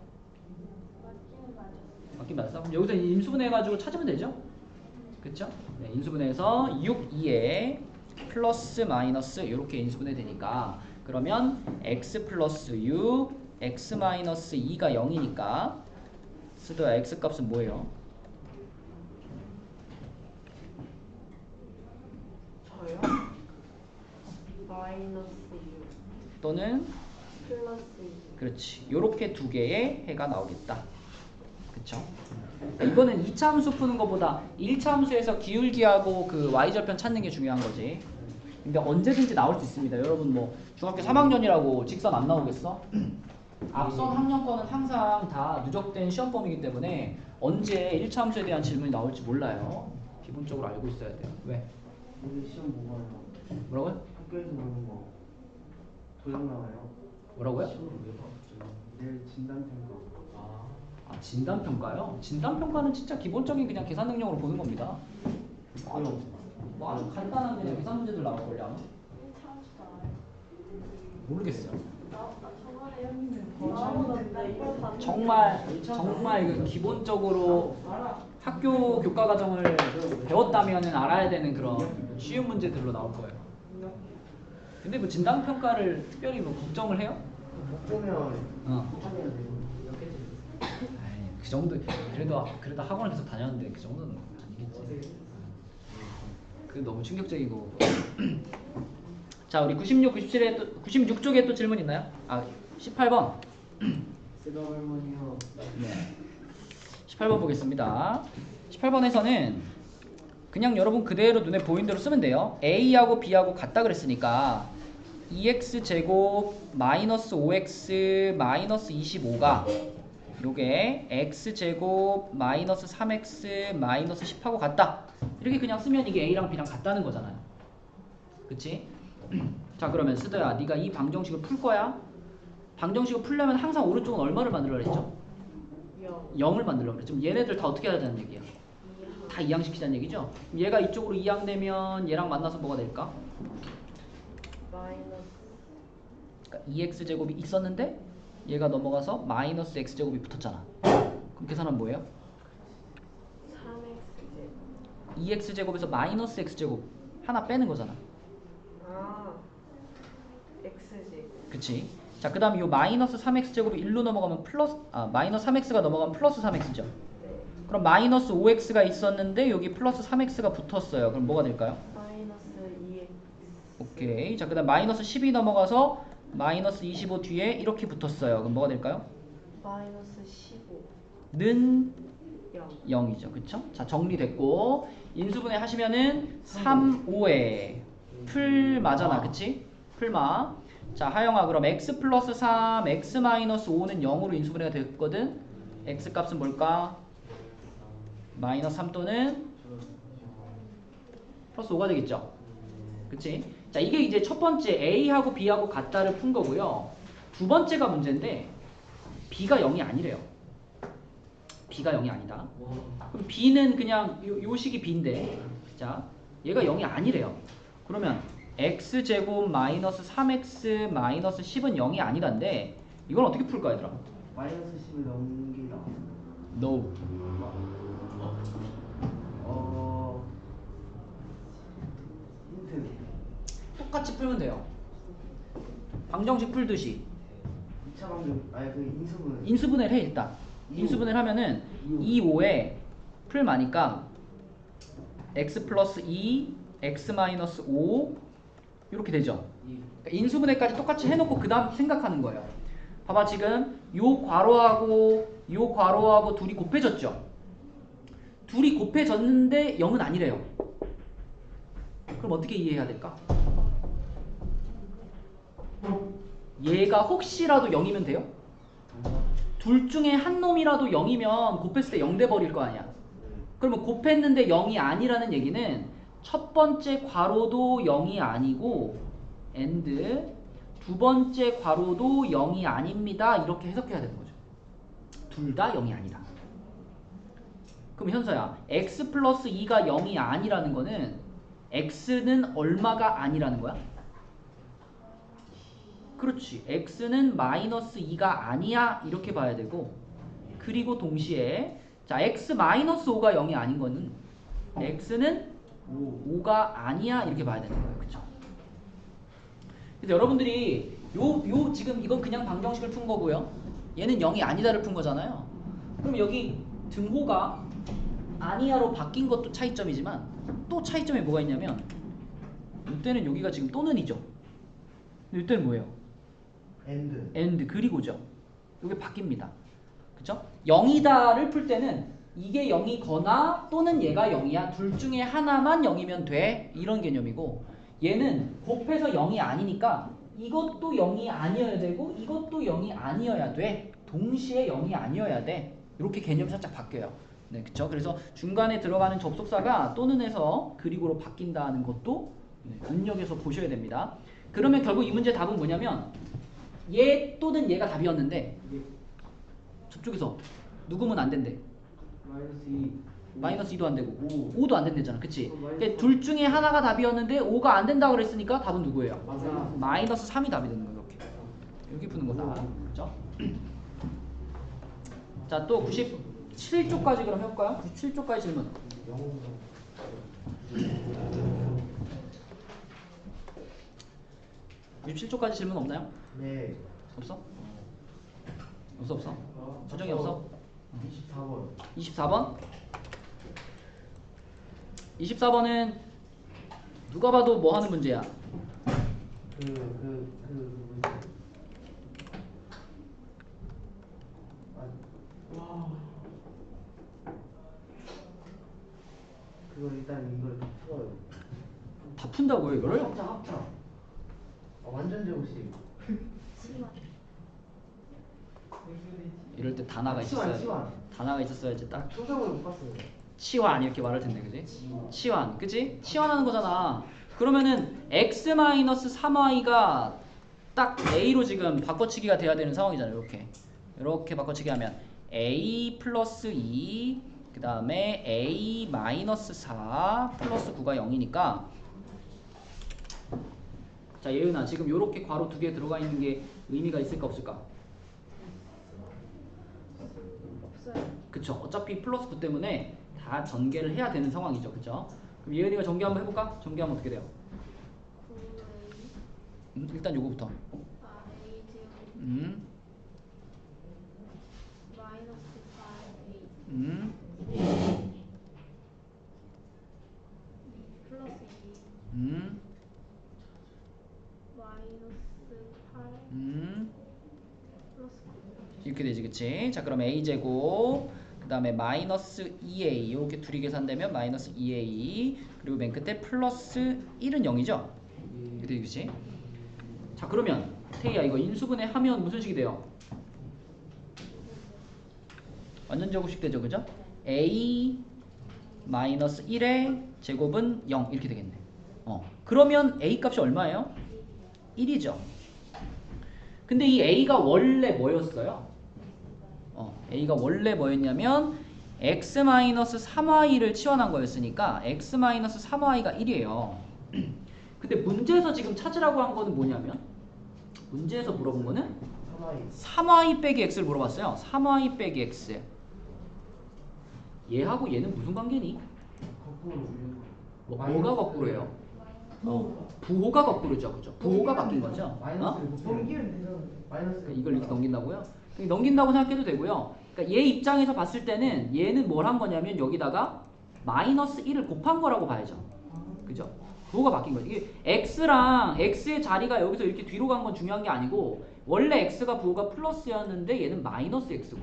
Speaker 1: 맞긴 맞았어? 그럼 여기서 인수분해해가지고 찾으면 되죠? 그쵸? 네, 인수분해해서 6, 2에 플러스 마이너스 이렇게 인수분해 되니까 그러면 x 플러스 6 x 마이너스 2가 0이니까 스도야 x 값은 뭐예요?
Speaker 3: 저요? 마이너스 6
Speaker 1: 또는
Speaker 3: 플러스 2.
Speaker 1: 그렇지 요렇게 두 개의 해가 나오겠다. 그쵸? 이거는 2차 함수 푸는 것보다 1차 함수에서 기울기하고 그 y절편 찾는 게 중요한 거지. 근데 언제든지 나올 수 있습니다. 여러분 뭐 중학교 3학년이라고 직선 안 나오겠어? 앞선 학년 거는 항상 다 누적된 시험범위이기 때문에 언제 1차 함수에 대한 질문이 나올지 몰라요. 기본적으로 알고 있어야 돼요. 왜?
Speaker 4: 오늘 시험 뭐 봐요?
Speaker 1: 뭐라고요?
Speaker 4: 학교에서 나오는 거 도형 나와요.
Speaker 1: 뭐라고요?
Speaker 4: 내일 진단평가.
Speaker 1: 아 진단평가요? 진단평가는 진짜 기본적인 그냥 계산 능력으로 보는 겁니다. 뭐 아주 간단한 그냥 계산 문제들 나올걸요 아마? 모르겠어요. 정말 그 기본적으로 학교 교과 과정을 배웠다면은 알아야 되는 그런 쉬운 문제들로 나올 거예요. 근데 뭐 진단 평가를 특별히 뭐 걱정을 해요?
Speaker 4: 못 보면 하면 되고.
Speaker 1: 아이, 그 정도 그래도 학원을 계속 다녔는데 그 정도는 아니겠지. 그 너무 충격적이고. 자, 우리 96, 97에 또 96쪽에 또 질문 있나요? 아, 18번.
Speaker 4: 쓰다 할머니요.
Speaker 1: 네. 18번 보겠습니다. 18번에서는 그냥 여러분 그대로 눈에 보이는 대로 쓰면 돼요. A하고 B하고 같다 그랬으니까 2x제곱 마이너스 5x 마이너스 25가 요게 x제곱 마이너스 3x 마이너스 10하고 같다. 이렇게 그냥 쓰면 이게 A랑 B랑 같다는 거잖아요. 그치? 자, 그러면 스드야 네가 이 방정식을 풀 거야? 방정식을 풀려면 항상 오른쪽은 얼마를 만들어야 했죠? 0을 만들려고 그랬죠. 그럼 얘네들 다 어떻게 하자는 얘기야? 다 이항시키자는 얘기죠? 그럼 얘가 이쪽으로 이항되면 얘랑 만나서 뭐가 될까?
Speaker 3: 마이너스
Speaker 1: 그러니까 2x제곱이 있었는데 얘가 넘어가서 마이너스 x제곱이 붙었잖아. 그럼 계산하면 뭐예요?
Speaker 3: 3x제곱
Speaker 1: 2x제곱에서 마이너스 x제곱 하나 빼는 거잖아.
Speaker 3: 아 x제곱
Speaker 1: 그치? 자, 그 다음 이 마이너스 3x제곱이 1로 넘어가면 마이너스 3x가 넘어가면 플러스 3x죠.
Speaker 3: 네
Speaker 1: 그럼 마이너스 5x가 있었는데 여기 플러스 3x가 붙었어요. 그럼 뭐가 될까요?
Speaker 3: 마이너스 2x
Speaker 1: 오케이. 자, 그 다음 마이너스 10이 넘어가서 마이너스 25 뒤에 이렇게 붙었어요. 그럼 뭐가 될까요?
Speaker 3: 마이너스 15
Speaker 1: 는
Speaker 3: 0
Speaker 1: 0이죠. 그쵸? 자, 정리됐고 인수분해 하시면은 3, 5에 풀마잖아. 그치? 풀마. 자, 하영아 그럼 x 플러스 3, x 마이너스 5는 0으로 인수분해가 됐거든? x 값은 뭘까? 마이너스 3 또는 플러스 5가 되겠죠? 그치? 자, 이게 이제 첫 번째 A하고 B하고 같다를 푼 거고요. 두 번째가 문제인데 B가 0이 아니래요. B가 0이 아니다. 그럼 B는 그냥 요 식이 B인데 자, 얘가 0이 아니래요. 그러면 x제곱 마이너스 3x 마이너스 10은 0이 아니란데 이건 어떻게 풀까 얘들아?
Speaker 4: 마이너스 10을 넘기다.
Speaker 1: No.
Speaker 4: 힌트.
Speaker 1: 똑같이 풀면 돼요. 방정식 풀듯이.
Speaker 4: 기차 방정 아니 그 인수분
Speaker 1: 인수분해를 해 일단. 인수분해를 하면은 2, 5에 풀 마니까 x 플러스 2, x 마이너스 5 이렇게 되죠. 그러니까 인수분해까지 똑같이 해놓고 그 다음 생각하는 거예요. 봐봐 지금 요 괄호하고 둘이 곱해졌죠. 둘이 곱해졌는데 0은 아니래요. 그럼 어떻게 이해해야 될까? 얘가 혹시라도 0이면 돼요? 둘 중에 한 놈이라도 0이면 곱했을 때 0 돼버릴 거 아니야. 그러면 곱했는데 0이 아니라는 얘기는 첫 번째 괄호도 0이 아니고 and 두 번째 괄호도 0이 아닙니다. 이렇게 해석해야 되는 거죠. 둘 다 0이 아니다. 그럼 현서야 x 플러스 2가 0이 아니라는 거는 x는 얼마가 아니라는 거야? 그렇지. x는 마이너스 2가 아니야 이렇게 봐야 되고 그리고 동시에 자 x 마이너스 5가 0이 아닌 거는 x는 5가 아니야 이렇게 봐야 되는 거예요. 그쵸? 그래서 여러분들이 요 지금 이건 그냥 방정식을 푼 거고요. 얘는 0이 아니다를 푼 거잖아요. 그럼 여기 등호가 아니야로 바뀐 것도 차이점이지만 또 차이점이 뭐가 있냐면 이때는 여기가 지금 또는이죠. 근데 이때는 뭐예요? and 그리고죠. 이게 바뀝니다. 그쵸? 0이다를 풀 때는 이게 0이거나 또는 얘가 0이야. 둘 중에 하나만 0이면 돼. 이런 개념이고 얘는 곱해서 0이 아니니까 이것도 0이 아니어야 되고 이것도 0이 아니어야 돼. 동시에 0이 아니어야 돼. 이렇게 개념이 살짝 바뀌어요. 네, 그쵸? 그래서 중간에 들어가는 접속사가 또는에서 그리고로 바뀐다는 것도 눈여겨서 보셔야 됩니다. 그러면 결국 이 문제 답은 뭐냐면 얘 또는 얘가 답이었는데 저쪽에서 누구면 안 된대. 마이너스 2도 안 되고 5도 안 된대잖아. 그치? 그러니까 둘 중에 하나가 답이었는데 5가 안 된다고 그랬으니까 답은 누구예요?
Speaker 4: 맞아.
Speaker 1: 마이너스 3이 답이 되는 거예요. 이렇게 푸는 거다. 그죠? 자, 또 97쪽까지 그럼 해볼까요? 97쪽까지 질문. 97쪽까지 질문 없나요?
Speaker 4: 네.
Speaker 1: 없어? 없어? 수정이 없어?
Speaker 4: 24번.
Speaker 1: 24번? 24번은 누가 봐도 뭐 하는 문제야?
Speaker 4: 그거 일단 이걸 다 풀어요.
Speaker 1: 다 푼다고요 이거를?
Speaker 4: 합차. 완전 제곱식.
Speaker 1: 이럴 때 단아가 있었어야
Speaker 4: 치환.
Speaker 1: 단아가 있었어야지 딱
Speaker 4: 초성을 못 봤어요.
Speaker 1: 치환 이렇게 말할 텐데 그지? 치환 그지? 치환하는 거잖아. 그러면은 x-3y가 딱 a로 지금 바꿔치기가 돼야 되는 상황이잖아요. 이렇게 바꿔치기 하면 a 플러스 2 그 다음에 a 마이너스 4 플러스 9가 0이니까 자 예은아 지금 이렇게 괄호 2개 들어가 있는 게 의미가 있을까 없을까?
Speaker 3: 없어요.
Speaker 1: 그쵸. 어차피 플러스 9 때문에 다 전개를 해야 되는 상황이죠. 그쵸? 그럼 예은이가 전개 한번 해볼까? 전개하면 어떻게 돼요?
Speaker 3: 9A
Speaker 1: 일단 요거부터.
Speaker 3: A 제곱 마이너스 4A 플러스 2 마이너스 8 플러스 9
Speaker 1: 이렇게 되지, 그치? 자, 그럼 a제곱, 그 다음에 마이너스 2a, 이렇게 둘이 계산되면 마이너스 2a, 그리고 맨 끝에 플러스 1은 0이죠? 이렇게 되지, 그치? 자, 그러면 태희야, 이거 인수분해 하면 무슨 식이 돼요? 완전 제곱식 되죠, 그죠? a 마이너스 1의 제곱은 0 이렇게 되겠네. 그러면 a 값이 얼마예요? 1이죠. 근데 이 a가 원래 뭐였어요? a가 원래 뭐였냐면 x-3y를 치환한 거였으니까 x-3y가 1이에요. 근데 문제에서 지금 찾으라고 한 거는 뭐냐면 문제에서 물어본 거는 3y 빼기 x를 물어봤어요. 3y 빼기 x. 얘하고 얘는 무슨 관계니?
Speaker 4: 거꾸로.
Speaker 1: 뭐가 거꾸로예요? 부호가 거꾸로죠, 그죠? 부호가 바뀐 거죠. 어?
Speaker 4: 마이너스를 곱해요.
Speaker 5: 넘기면 되잖아요.
Speaker 4: 마이너스
Speaker 1: 이걸 이렇게 넘긴다고요? 넘긴다고 생각해도 되고요. 그러니까 얘 입장에서 봤을 때는 얘는 뭘 한 거냐면 여기다가 마이너스 1을 곱한 거라고 봐야죠. 그죠? 부호가 바뀐 거죠. 이게 x랑 x의 자리가 여기서 이렇게 뒤로 간 건 중요한 게 아니고 원래 x가 부호가 플러스였는데 얘는 마이너스 x고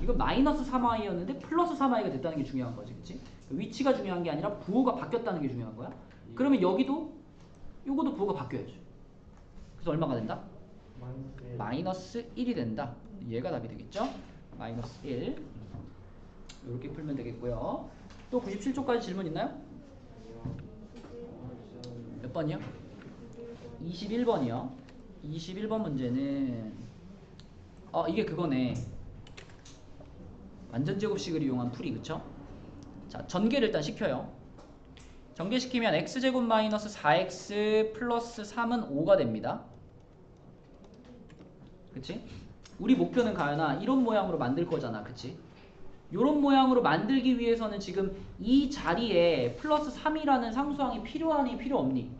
Speaker 1: 이건 마이너스 3i였는데 플러스 3i가 됐다는 게 중요한 거지. 그치? 위치가 중요한 게 아니라 부호가 바뀌었다는 게 중요한 거야. 그러면 여기도 요거도 부호가 바뀌어야죠. 그래서 얼마가 된다? 마이너스 1이 된다. 얘가 답이 되겠죠? 마이너스 1 이렇게 풀면 되겠고요. 또 97쪽까지 질문 있나요? 몇 번이요? 21번이요. 21번 문제는 이게 그거네. 완전제곱식을 이용한 풀이. 그쵸? 자, 전개를 일단 시켜요. 전개시키면 x제곱 마이너스 4x 플러스 3은 5가 됩니다. 그치? 우리 목표는 가연아 이런 모양으로 만들 거잖아. 그치? 이런 모양으로 만들기 위해서는 지금 이 자리에 플러스 3이라는 상수항이 필요하니 필요 없니?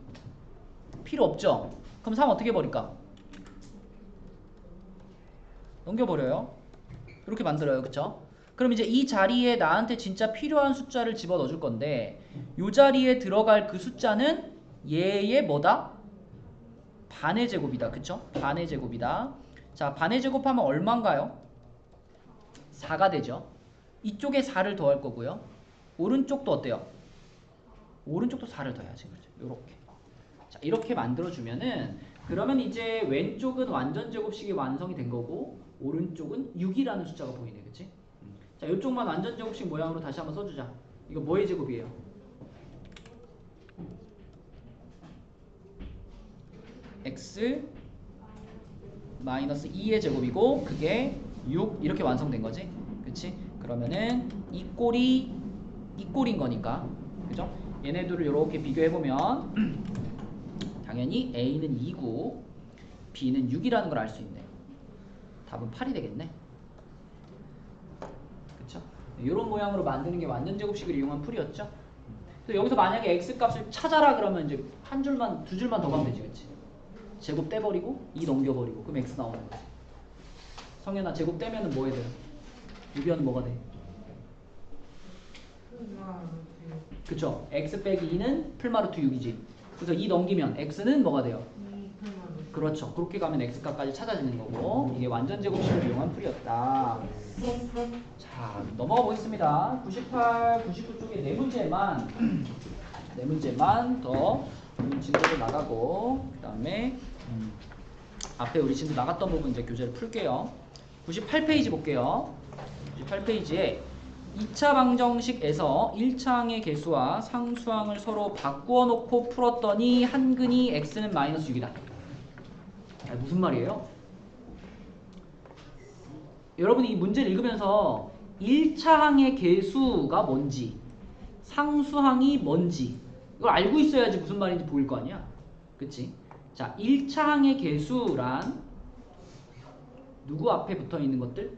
Speaker 1: 필요 없죠? 그럼 3 어떻게 버릴까? 넘겨버려요. 이렇게 만들어요. 그쵸? 그럼 이제 이 자리에 나한테 진짜 필요한 숫자를 집어넣어 줄 건데 이 자리에 들어갈 그 숫자는 얘의 뭐다? 반의 제곱이다. 그쵸? 반의 제곱이다. 자, 반의 제곱하면 얼마인가요? 4가 되죠. 이쪽에 4를 더할 거고요. 오른쪽도 어때요? 오른쪽도 4를 더해야지. 그렇죠? 요렇게. 자, 이렇게 만들어주면은 그러면 이제 왼쪽은 완전 제곱식이 완성이 된 거고 오른쪽은 6이라는 숫자가 보이네. 그치? 자, 이쪽만 완전 제곱식 모양으로 다시 한번 써주자. 이거 뭐의 제곱이에요? x 마이너스 2의 제곱이고 그게 6 이렇게 완성된 거지. 그치? 그러면은 이 꼴인 거니까. 그죠? 얘네들을 이렇게 비교해보면 당연히 A는 2고 B는 6이라는 걸 알 수 있네요. 답은 8이 되겠네. 그쵸? 이런 모양으로 만드는 게 완전 제곱식을 이용한 풀이었죠. 그래서 여기서 만약에 x 값을 찾아라 그러면 이제 한 줄만 두 줄만 더 가면 되지. 그치? 제곱 떼버리고 2 넘겨버리고 그럼 x 나오는 거지. 성현아 제곱 떼면은 뭐 해야 돼? 6이면 뭐가 돼? 그쵸? x 빼기 2는 풀마루트 6이지. 그래서 2 넘기면 x는 뭐가 돼요? 그렇죠. 그렇게 가면 x값까지 찾아지는 거고 이게 완전 제곱식을 이용한 풀이었다. 자, 넘어가 보겠습니다. 98, 99쪽에 네 문제만 더 진도를 나가고 그 다음에 앞에 우리 진도 나갔던 부분 이제 교재를 풀게요. 98페이지 볼게요. 98페이지에 2차 방정식에서 1차항의 개수와 상수항을 서로 바꾸어 놓고 풀었더니 한근이 x는 마이너스 6이다. 무슨 말이에요? 여러분이 이 문제를 읽으면서 1차항의 개수가 뭔지 상수항이 뭔지 이걸 알고 있어야지 무슨 말인지 보일 거 아니야. 그치? 자, 1차항의 개수란 누구 앞에 붙어 있는 것들?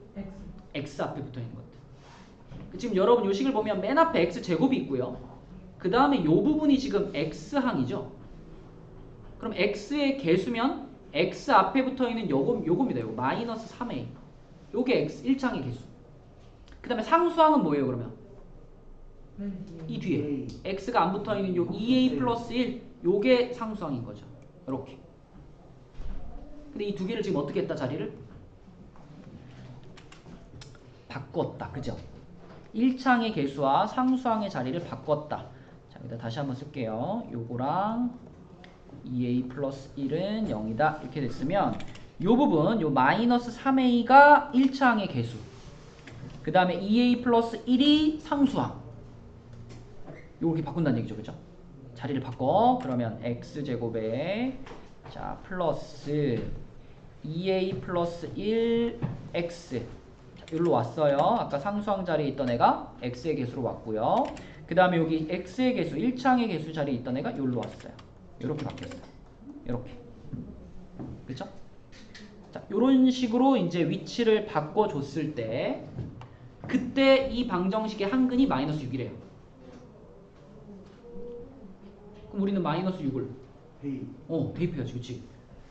Speaker 1: x 앞에 붙어 있는 것들. 지금 여러분 요 식을 보면 맨 앞에 x제곱이 있고요. 그 다음에 요 부분이 지금 x항이죠. 그럼 x의 개수면 x 앞에 붙어 있는 요겁니다. 요거 마이너스 3a. 요게 x 1차항의 개수. 그 다음에 상수항은 뭐예요 그러면? 이 뒤에 x가 안 붙어 있는 요 2a 플러스 1 요게 상수항인 거죠. 이렇게. 근데 이 두 개를 지금 어떻게 했다 자리를? 바꿨다. 그죠? 1차항의 개수와 상수항의 자리를 바꿨다. 자, 여기다 다시 한번 쓸게요. 요거랑 2a 플러스 1은 0이다. 이렇게 됐으면 요 부분, 요 마이너스 3a가 1차항의 개수. 그 다음에 2a 플러스 1이 상수항. 요렇게 바꾼다는 얘기죠. 그죠? 자리를 바꿔. 그러면 x제곱에 자 플러스 2a 플러스 1x 여기로 왔어요. 아까 상수항 자리에 있던 애가 x의 개수로 왔고요. 그 다음에 여기 x의 개수, 1차항의 개수 자리에 있던 애가 여기로 왔어요. 이렇게 바뀌었어요. 이렇게. 그쵸? 자, 요런 식으로 이제 위치를 바꿔줬을 때 그때 이 방정식의 한근이 마이너스 6이래요. 그럼 우리는 마이너스 6을
Speaker 4: 헤이.
Speaker 1: 대입해야지, 그치?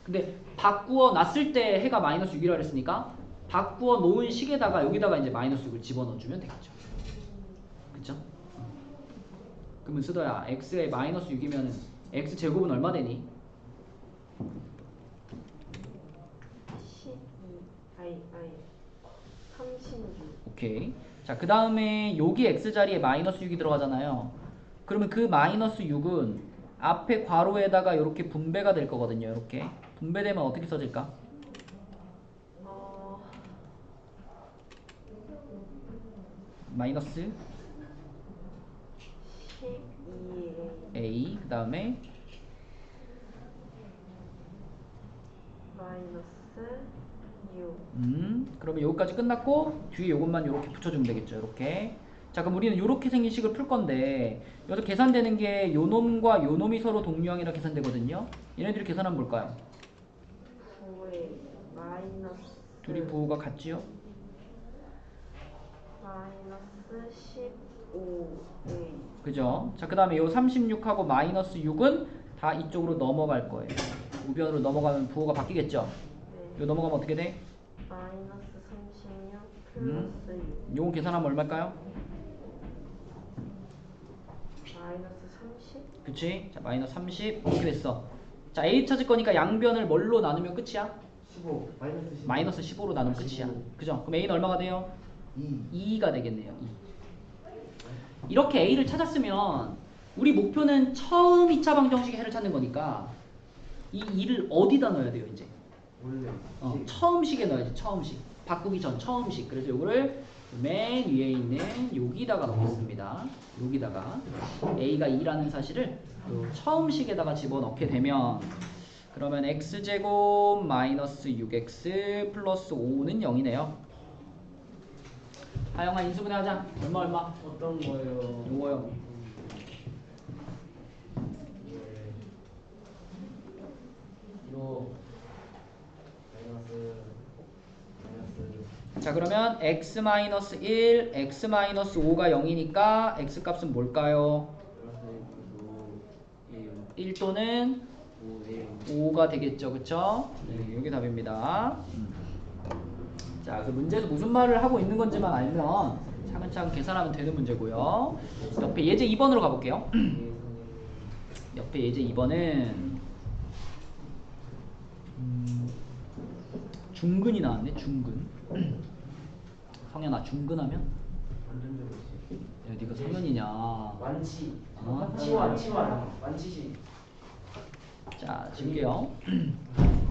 Speaker 1: 근데 바꾸어 놨을 때 해가 마이너스 6이라 그랬으니까 바꾸어 놓은 식에다가 여기다가 이제 마이너스 6을 집어넣어주면 되겠죠. 그쵸? 그러면 쓰더야 x에 마이너스 6이면 x 제곱은 얼마 되니?
Speaker 3: 12 아이 36
Speaker 1: 오케이. 자, 그 다음에 여기 x 자리에 마이너스 6이 들어가잖아요. 그러면 그 마이너스 6은 앞에 괄호에다가 이렇게 분배가 될 거거든요. 이렇게 분배되면 어떻게 써질까? 마이너스
Speaker 3: 12에
Speaker 1: a 그 다음에
Speaker 3: 마이너스 6
Speaker 1: 그러면 여기까지 끝났고 뒤에 요것만 이렇게 붙여주면 되겠죠. 이렇게. 자, 그럼 우리는 이렇게 생긴 식을 풀 건데 여기서 계산되는 게 요 놈과 요 놈이 서로 동류항이라 계산되거든요. 얘네들이 계산하면 뭘까요?
Speaker 3: 9에 마이너스
Speaker 1: 둘이 부호가 같지요?
Speaker 3: 마이너스 15에
Speaker 1: 그죠? 자, 그 다음에 요 36하고 마이너스 6은 다 이쪽으로 넘어갈 거예요. 우변으로 넘어가면 부호가 바뀌겠죠?
Speaker 3: 네.
Speaker 1: 요 넘어가면 어떻게 돼?
Speaker 3: 마이너스 36 플러스 6
Speaker 1: 요거 계산하면 얼마일까요?
Speaker 3: 마이너스 30
Speaker 1: 그치? 자, 마이너스 30 이렇게 됐어. 자, a 찾을 거니까 양변을 뭘로 나누면 끝이야?
Speaker 4: 15. 마이너스 15.
Speaker 1: 마이너스 15로 나누면 끝이야. 그죠? 그럼 a는 얼마가 돼요?
Speaker 4: 2.
Speaker 1: 2가 되겠네요. 2. 이렇게 a를 찾았으면 우리 목표는 처음 2차 방정식의 해를 찾는 거니까 이 2를 어디다 넣어야 돼요, 이제?
Speaker 4: 원래.
Speaker 1: 처음식에 넣어야지. 처음식. 바꾸기 전 처음식. 그래서 요거를 맨 위에 있는 여기다가 넣겠습니다. 여기다가 a가 2라는 사실을 요 처음식에다가 집어넣게 되면 그러면 x제곱 마이너스 6x 플러스 5는 0이네요. 하영아 인수분해하자. 얼마?
Speaker 4: 어떤 거요?
Speaker 1: 요거요.
Speaker 4: 이거 마이너스
Speaker 1: 자, 그러면 x-1, x-5가 0이니까 x값은 뭘까요? 1 또는 5가 되겠죠. 그쵸? 네, 여기 답입니다. 자, 그 문제에서 무슨 말을 하고 있는 건지만 알면 차근차근 계산하면 되는 문제고요. 옆에 예제 2번으로 가볼게요. 옆에 예제 2번은 중근이 나왔네. 중근. 성현아, 중근하면?
Speaker 4: 완전 제곱식.
Speaker 1: 야, 네가 성현이냐?
Speaker 2: 완치.
Speaker 1: 어?
Speaker 2: 치환. 완치식.
Speaker 1: 자, 지울게요.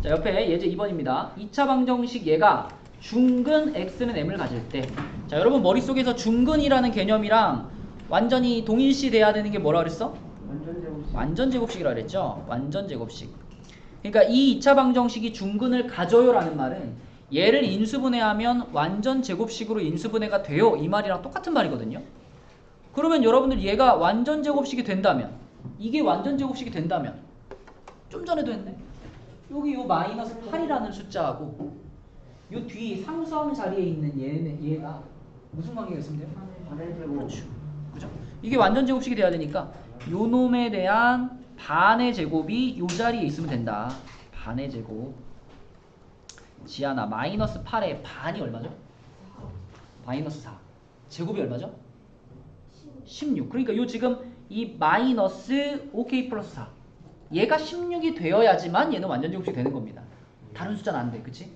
Speaker 1: 자, 옆에 예제 2번입니다. 2차 방정식 얘가 중근 x는 m을 가질 때, 자, 여러분 머릿속에서 중근이라는 개념이랑 완전히 동일시 돼야 되는 게 뭐라 그랬어?
Speaker 4: 완전 제곱식.
Speaker 1: 완전 제곱식이라 그랬죠? 완전 제곱식. 그러니까 이 2차 방정식이 중근을 가져요라는 말은 얘를 인수분해하면 완전 제곱식으로 인수분해가 돼요, 이 말이랑 똑같은 말이거든요. 그러면 여러분들 얘가 완전 제곱식이 된다면, 이게 완전 제곱식이 된다면, 좀 전에도 했네. 여기 요 마이너스 8이라는 숫자하고 요 뒤 상수함 자리에 있는 얘가 무슨 관계가 있으면 돼요?
Speaker 4: 반의 제곱.
Speaker 1: 그렇죠. 그죠? 이게 완전 제곱식이 돼야 되니까 요 놈에 대한 반의 제곱이 요 자리에 있으면 된다. 반의 제곱. 지아나, 마이너스 8의 반이 얼마죠? 마이너스 4. 제곱이 얼마죠? 16. 그러니까 요 지금 이 마이너스 5k 플러스 4. 얘가 16이 되어야지만 얘는 완전 제곱식이 되는 겁니다. 다른 숫자는 안 돼. 그치?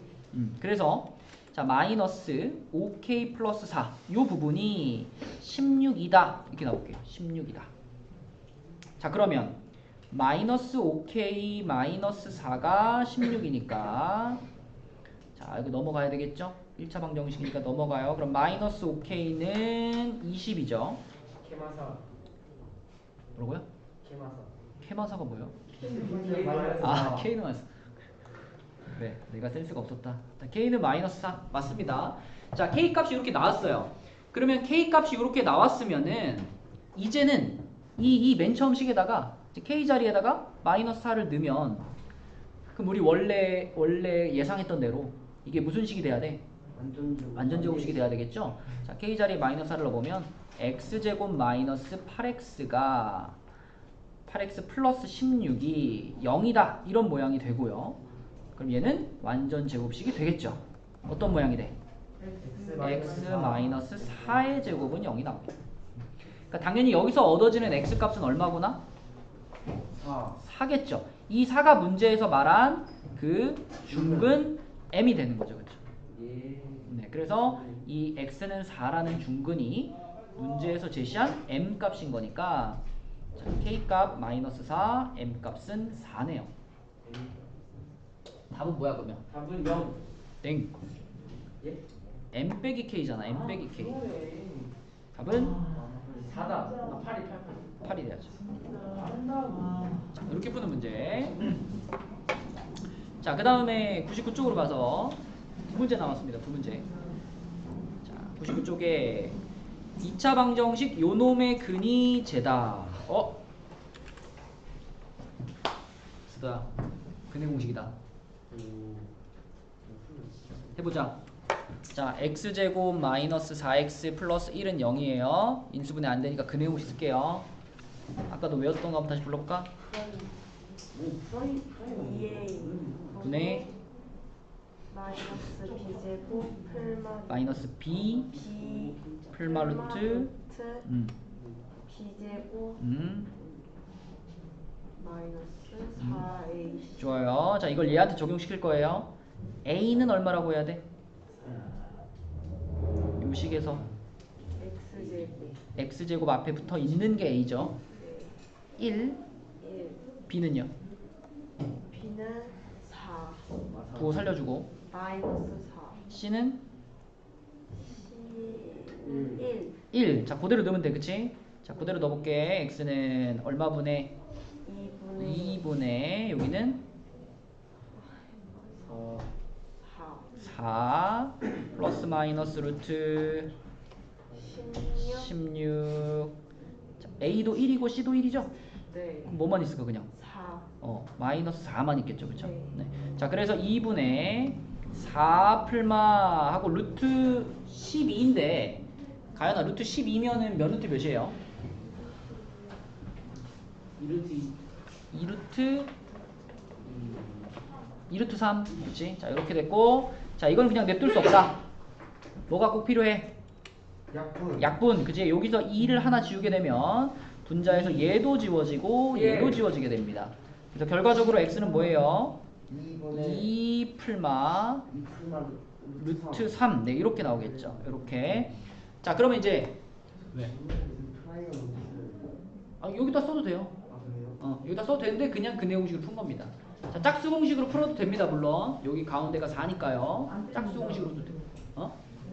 Speaker 1: 그래서 자, 마이너스 5k 플러스 4. 요 부분이 16이다. 이렇게 나올게요. 16이다. 자, 그러면 마이너스 5k 마이너스 4가 16이니까 자, 이거 넘어가야 되겠죠? 1차 방정식이니까 넘어가요. 그럼 마이너스 5k는 20이죠.
Speaker 2: 케마사.
Speaker 1: 뭐라고요?
Speaker 2: 케마사.
Speaker 1: 케마사가 뭐예요?
Speaker 4: 마이너스
Speaker 1: 아,
Speaker 4: 4.
Speaker 1: K는 마이너스. 네, 내가 센스가 없었다. 자, K는 마이너스 4 맞습니다. 자, K 값이 이렇게 나왔어요. 그러면 K 값이 이렇게 나왔으면은 이제는 이 맨 처음 식에다가 K 자리에다가 마이너스 4를 넣으면 그럼 우리 원래 예상했던 대로 이게 무슨 식이 돼야 돼?
Speaker 4: 완전 제곱.
Speaker 1: 완전 제곱식이 돼야 되겠죠? 자, K 자리에 마이너스 4를 넣어보면 x제곱 마이너스 8x가 8x 플러스 16이 0이다 이런 모양이 되고요. 그럼 얘는 완전 제곱식이 되겠죠. 어떤 모양이 돼? x 마이너스 4의 제곱은 0이 나옵니다. 그러니까 당연히 여기서 얻어지는 x 값은 얼마구나? 4겠죠. 이 4가 문제에서 말한 그 중근 m이 되는 거죠. 그렇죠?
Speaker 2: 예.
Speaker 1: 네, 그래서 이 x는 4라는 중근이 문제에서 제시한 m 값인 거니까 자, k 값 마이너스 4, m 값은 4네요. 답은 뭐야 그러면?
Speaker 2: 답은 0.
Speaker 1: 땡.
Speaker 2: 예?
Speaker 1: m 빼기 k잖아. m 빼기 k.
Speaker 2: 그러네.
Speaker 1: 답은
Speaker 2: 4다. 아, 8이 8.
Speaker 1: 8이 돼야죠.
Speaker 5: 아,
Speaker 1: 자, 이렇게 푸는 문제. 자, 그 다음에 99쪽으로 가서 두 문제 남았습니다. 두 문제. 자, 99쪽에 2차 방정식 요놈의 근이 제다. 수다야. 근의 공식이다. 해보자. 자, x제곱 마이너스 4x 플러스 1은 0이에요. 인수분해 안 되니까 근의 공식 쓸게요. 아까도 외웠던 거 한번 다시 불러볼까?
Speaker 3: EA
Speaker 1: 분의
Speaker 3: 마이너스 B제곱 풀마
Speaker 1: 마이너스 b
Speaker 3: B
Speaker 1: 풀마 루트
Speaker 3: B제곱 마이너스 4A
Speaker 1: 좋아요. 자, 이걸 얘한테 적용시킬 거예요. a는 얼마라고 해야 돼? 요 식에서
Speaker 3: X제곱
Speaker 1: x제곱 앞에 붙어 있는 게 a죠. 1
Speaker 3: 1
Speaker 1: b는요?
Speaker 3: B는 4
Speaker 1: 부호 살려주고
Speaker 3: 마이너스 4
Speaker 1: c는
Speaker 3: C는 1
Speaker 1: 1. 자, 그대로 넣으면 돼. 그치? 자, 그대로 넣어볼게. x는 얼마분의
Speaker 3: 2분의
Speaker 1: 2분의 여기는
Speaker 3: 4
Speaker 1: 4 플러스 마이너스 루트
Speaker 3: 16
Speaker 1: 16. 자, a도 1이고 c도 1이죠?
Speaker 3: 네
Speaker 1: 그럼 뭐만 있을까 그냥?
Speaker 3: 4
Speaker 1: 마이너스 4만 있겠죠, 그쵸?
Speaker 3: 네.
Speaker 1: 네. 자, 그래서 2분의 4 풀마 하고 루트 12인데 가연아 루트 12면은 몇 루트 몇이에요? 2루트 2루트 3. 그치? 자, 이렇게 됐고, 자, 이건 그냥 냅둘 수 없다. 뭐가 꼭 필요해?
Speaker 4: 약분.
Speaker 1: 약분. 그치? 여기서 2를 하나 지우게 되면 분자에서 얘도 지워지고 얘도 지워지게 됩니다. 그래서 결과적으로 x는 뭐예요?
Speaker 4: 2분의
Speaker 1: 2 풀마
Speaker 4: 2풀마
Speaker 1: 루트 3. 네, 이렇게 나오겠죠. 이렇게. 자, 그러면 이제 왜?
Speaker 4: 프라이가 어딨어요?
Speaker 1: 여기다 써도 돼요.
Speaker 4: 아 그래요?
Speaker 1: 여기다 써도 되는데 그냥 근해 공식으로 푼 겁니다. 자, 짝수 공식으로 풀어도 됩니다. 물론 여기 가운데가 4니까요. 짝수 공식으로도 돼요.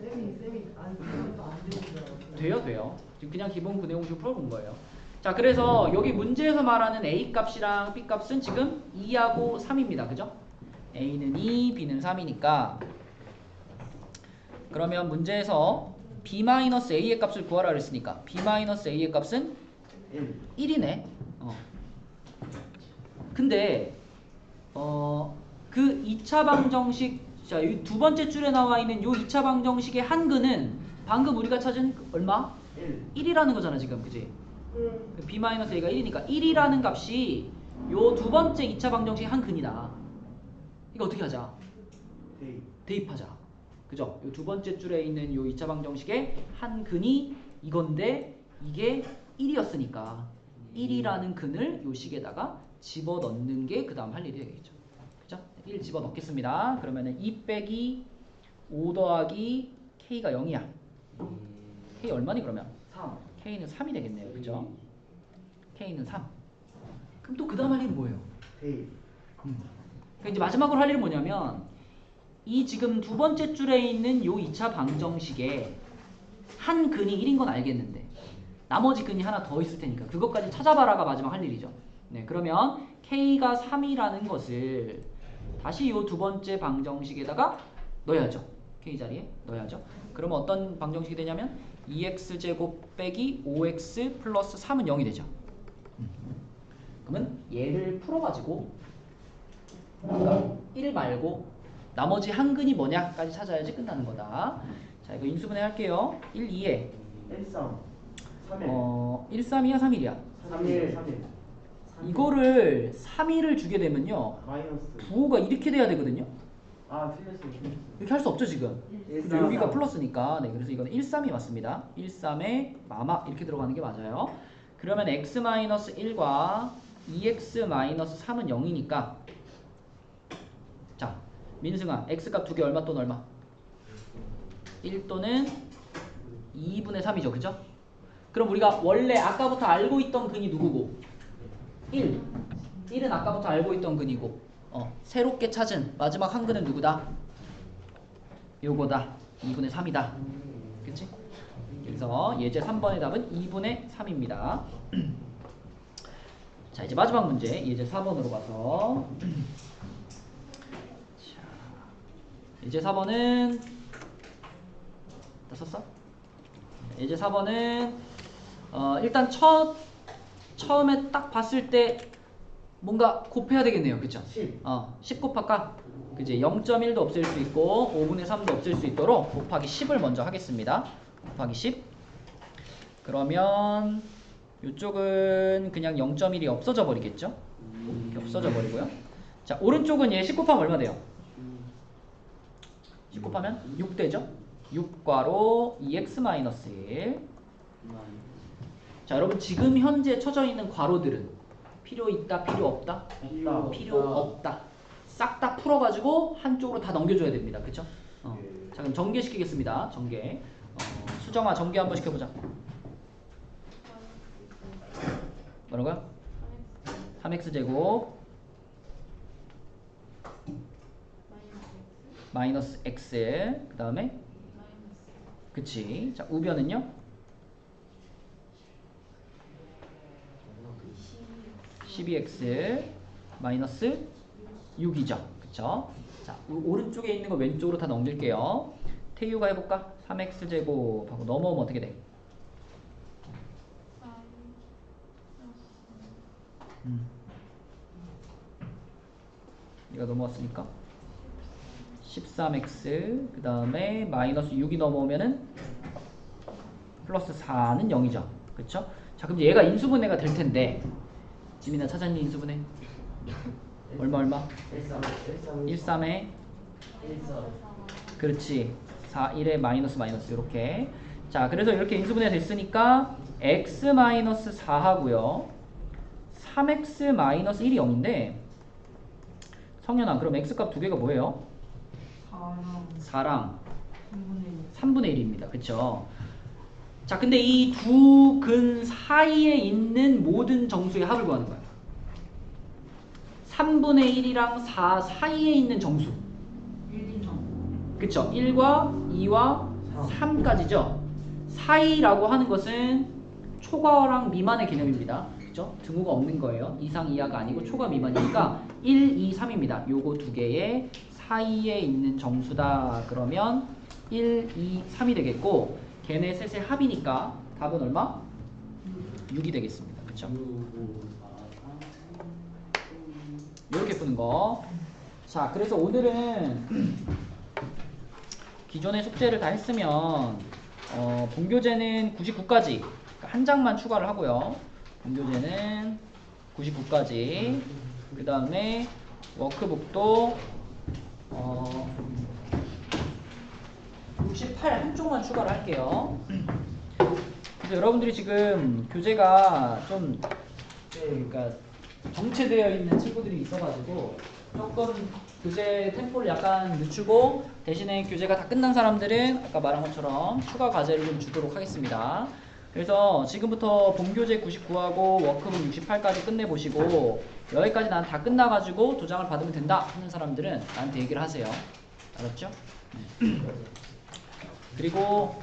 Speaker 5: 쌤이 안 되고
Speaker 1: 돼요. 지금 그냥 기본 근해 공식으로 풀어본 거예요. 자, 그래서 여기 문제에서 말하는 a 값이랑 b 값은 지금 2하고 3입니다. 그죠? a는 2, b는 3이니까 그러면 문제에서 b-a의 값을 구하라 그랬으니까 b-a의 값은
Speaker 4: 1.
Speaker 1: 1이네. 근데 그 2차 방정식, 자, 이 두 번째 줄에 나와 있는 요 2차 방정식의 한근은 방금 우리가 찾은 얼마?
Speaker 4: 1.
Speaker 1: 1이라는 거잖아, 지금. 그지? b-a가 1이니까 1이라는 값이 요 두 번째 2차 방정식의 한근이다. 이거 어떻게 하자? 대입하자. 그죠? 요 두 번째 줄에 있는 요 2차 방정식의 한근이 이건데 이게 1이었으니까 1이라는 근을 요 식에다가 집어넣는 게 그 다음 할 일이 되겠죠. 그죠? 1 집어넣겠습니다. 그러면은 2 빼기 5 더하기 k가 0이야. k 얼마니 그러면?
Speaker 4: 3.
Speaker 1: k는 3이 되겠네요. 그죠? k는 3. 그럼 또 그 다음 할 일은 뭐예요?
Speaker 4: 대입.
Speaker 1: 그러니까 이제 마지막으로 할 일은 뭐냐면 이 지금 두 번째 줄에 있는 요 2차 방정식에 한 근이 1인 건 알겠는데 나머지 근이 하나 더 있을 테니까 그것까지 찾아봐라가 마지막 할 일이죠. 네, 그러면 k가 3이라는 것을 다시 요 두 번째 방정식에다가 넣어야죠. k 자리에 넣어야죠. 그러면 어떤 방정식이 되냐면 2x제곱 빼기 5x 플러스 3은 0이 되죠. 그러면 얘를 풀어가지고 그러니까 1 말고 나머지 한 근이 뭐냐까지 찾아야지 끝나는 거다. 자, 이거 인수분해 할게요. 1, 2에
Speaker 4: 1, 3. 3일.
Speaker 1: 1, 3이야 3일이야?
Speaker 4: 3일. 3일.
Speaker 1: 이거를 3일을 주게 되면요.
Speaker 4: 마이너스.
Speaker 1: 부호가 이렇게 돼야 되거든요.
Speaker 4: 아 틀렸어요.
Speaker 1: 이렇게 할 수 없죠 지금. 그죠? 여기가 플러스니까. 네, 그래서 이거는 13이 맞습니다. 13에 마마 이렇게 들어가는 게 맞아요. 그러면 x-1과 2x-3은 0이니까 자, 민승아, x값 두 개 얼마 또는 얼마? 1 또는 2분의 3이죠. 그죠? 그럼 우리가 원래 아까부터 알고 있던 근이 누구고? 1. 1은 아까부터 알고 있던 근이고 새롭게 찾은 마지막 한 근은 누구다? 요거다. 2분의 3이다. 그치? 그래서 예제 3번의 답은 2분의 3입니다. 자, 이제 마지막 문제 예제 4번으로 가서 자, 예제 4번은 다 썼어? 예제 4번은 일단 처음에 딱 봤을 때 뭔가 곱해야 되겠네요. 그쵸? 10 곱할까? 그치? 0.1도 없앨 수 있고 5분의 3도 없앨 수 있도록 곱하기 10을 먼저 하겠습니다. 곱하기 10. 그러면 이쪽은 그냥 0.1이 없어져 버리겠죠? 이렇게 없어져 버리고요. 자, 오른쪽은 얘 10 곱하면 얼마 돼요? 10 곱하면 6 되죠? 6괄호 2x-1. 자, 여러분 지금 현재 쳐져 있는 괄호들은 필요 있다, 필요 없다?
Speaker 4: 없다.
Speaker 1: 필요 없다. 싹 다 풀어가지고 한쪽으로 다 넘겨줘야 됩니다. 그쵸? 자, 그럼 전개시키겠습니다. 전개. 수정아, 전개 한번 시켜보자. 뭐라고요? 3x제곱 마이너스 x 그 다음에 그치. 자, 우변은요? 12x 마이너스 6이죠. 그쵸? 자, 오른쪽에 있는 거 왼쪽으로 다 넘길게요. 태유가 해볼까? 3x제곱 하고 넘어오면 어떻게 돼? 얘가 넘어왔으니까 13x 그 다음에 마이너스 6이 넘어오면은 플러스 4는 0이죠. 그쵸? 자, 그럼 얘가 인수분해가 될 텐데 지민아 찾았니 인수분해? 얼마? 13에 그렇지. 4, 1에 마이너스 이렇게. 자, 그래서 이렇게 인수분해 됐으니까 x-4하고요 3x-1이 0인데 성현아, 그럼 x값 두 개가 뭐예요? 4랑 3분의 1입니다. 그쵸? 자, 근데 이 두 근 사이에 있는 모든 정수의 합을 구하는 거야. 3분의 1이랑 4 사이에 있는 정수. 그쵸? 1과 2와 3까지죠? 사이라고 하는 것은 초과랑 미만의 개념입니다. 그죠? 등호가 없는 거예요. 이상 이하가 아니고 초과 미만이니까 1, 2, 3입니다. 요거 두 개의 사이에 있는 정수다. 그러면 1, 2, 3이 되겠고 걔네 셋의 합이니까 답은 얼마? 6이 되겠습니다. 그쵸? 이렇게 푸는 거. 자, 그래서 오늘은 기존의 숙제를 다 했으면 본교재는 99까지 한 장만 추가를 하고요. 본교재는 99까지 그 다음에 워크북도 68 한쪽만 추가를 할게요. 그래서 여러분들이 지금 교재가 좀 그러니까 정체되어 있는 친구들이 있어가지고 조금 교재 템포를 약간 늦추고 대신에 교재가 다 끝난 사람들은 아까 말한 것처럼 추가 과제를 좀 주도록 하겠습니다. 그래서 지금부터 본교재 99하고 워크북 68까지 끝내보시고 여기까지 난 다 끝나가지고 도장을 받으면 된다 하는 사람들은 나한테 얘기를 하세요. 알았죠? 그리고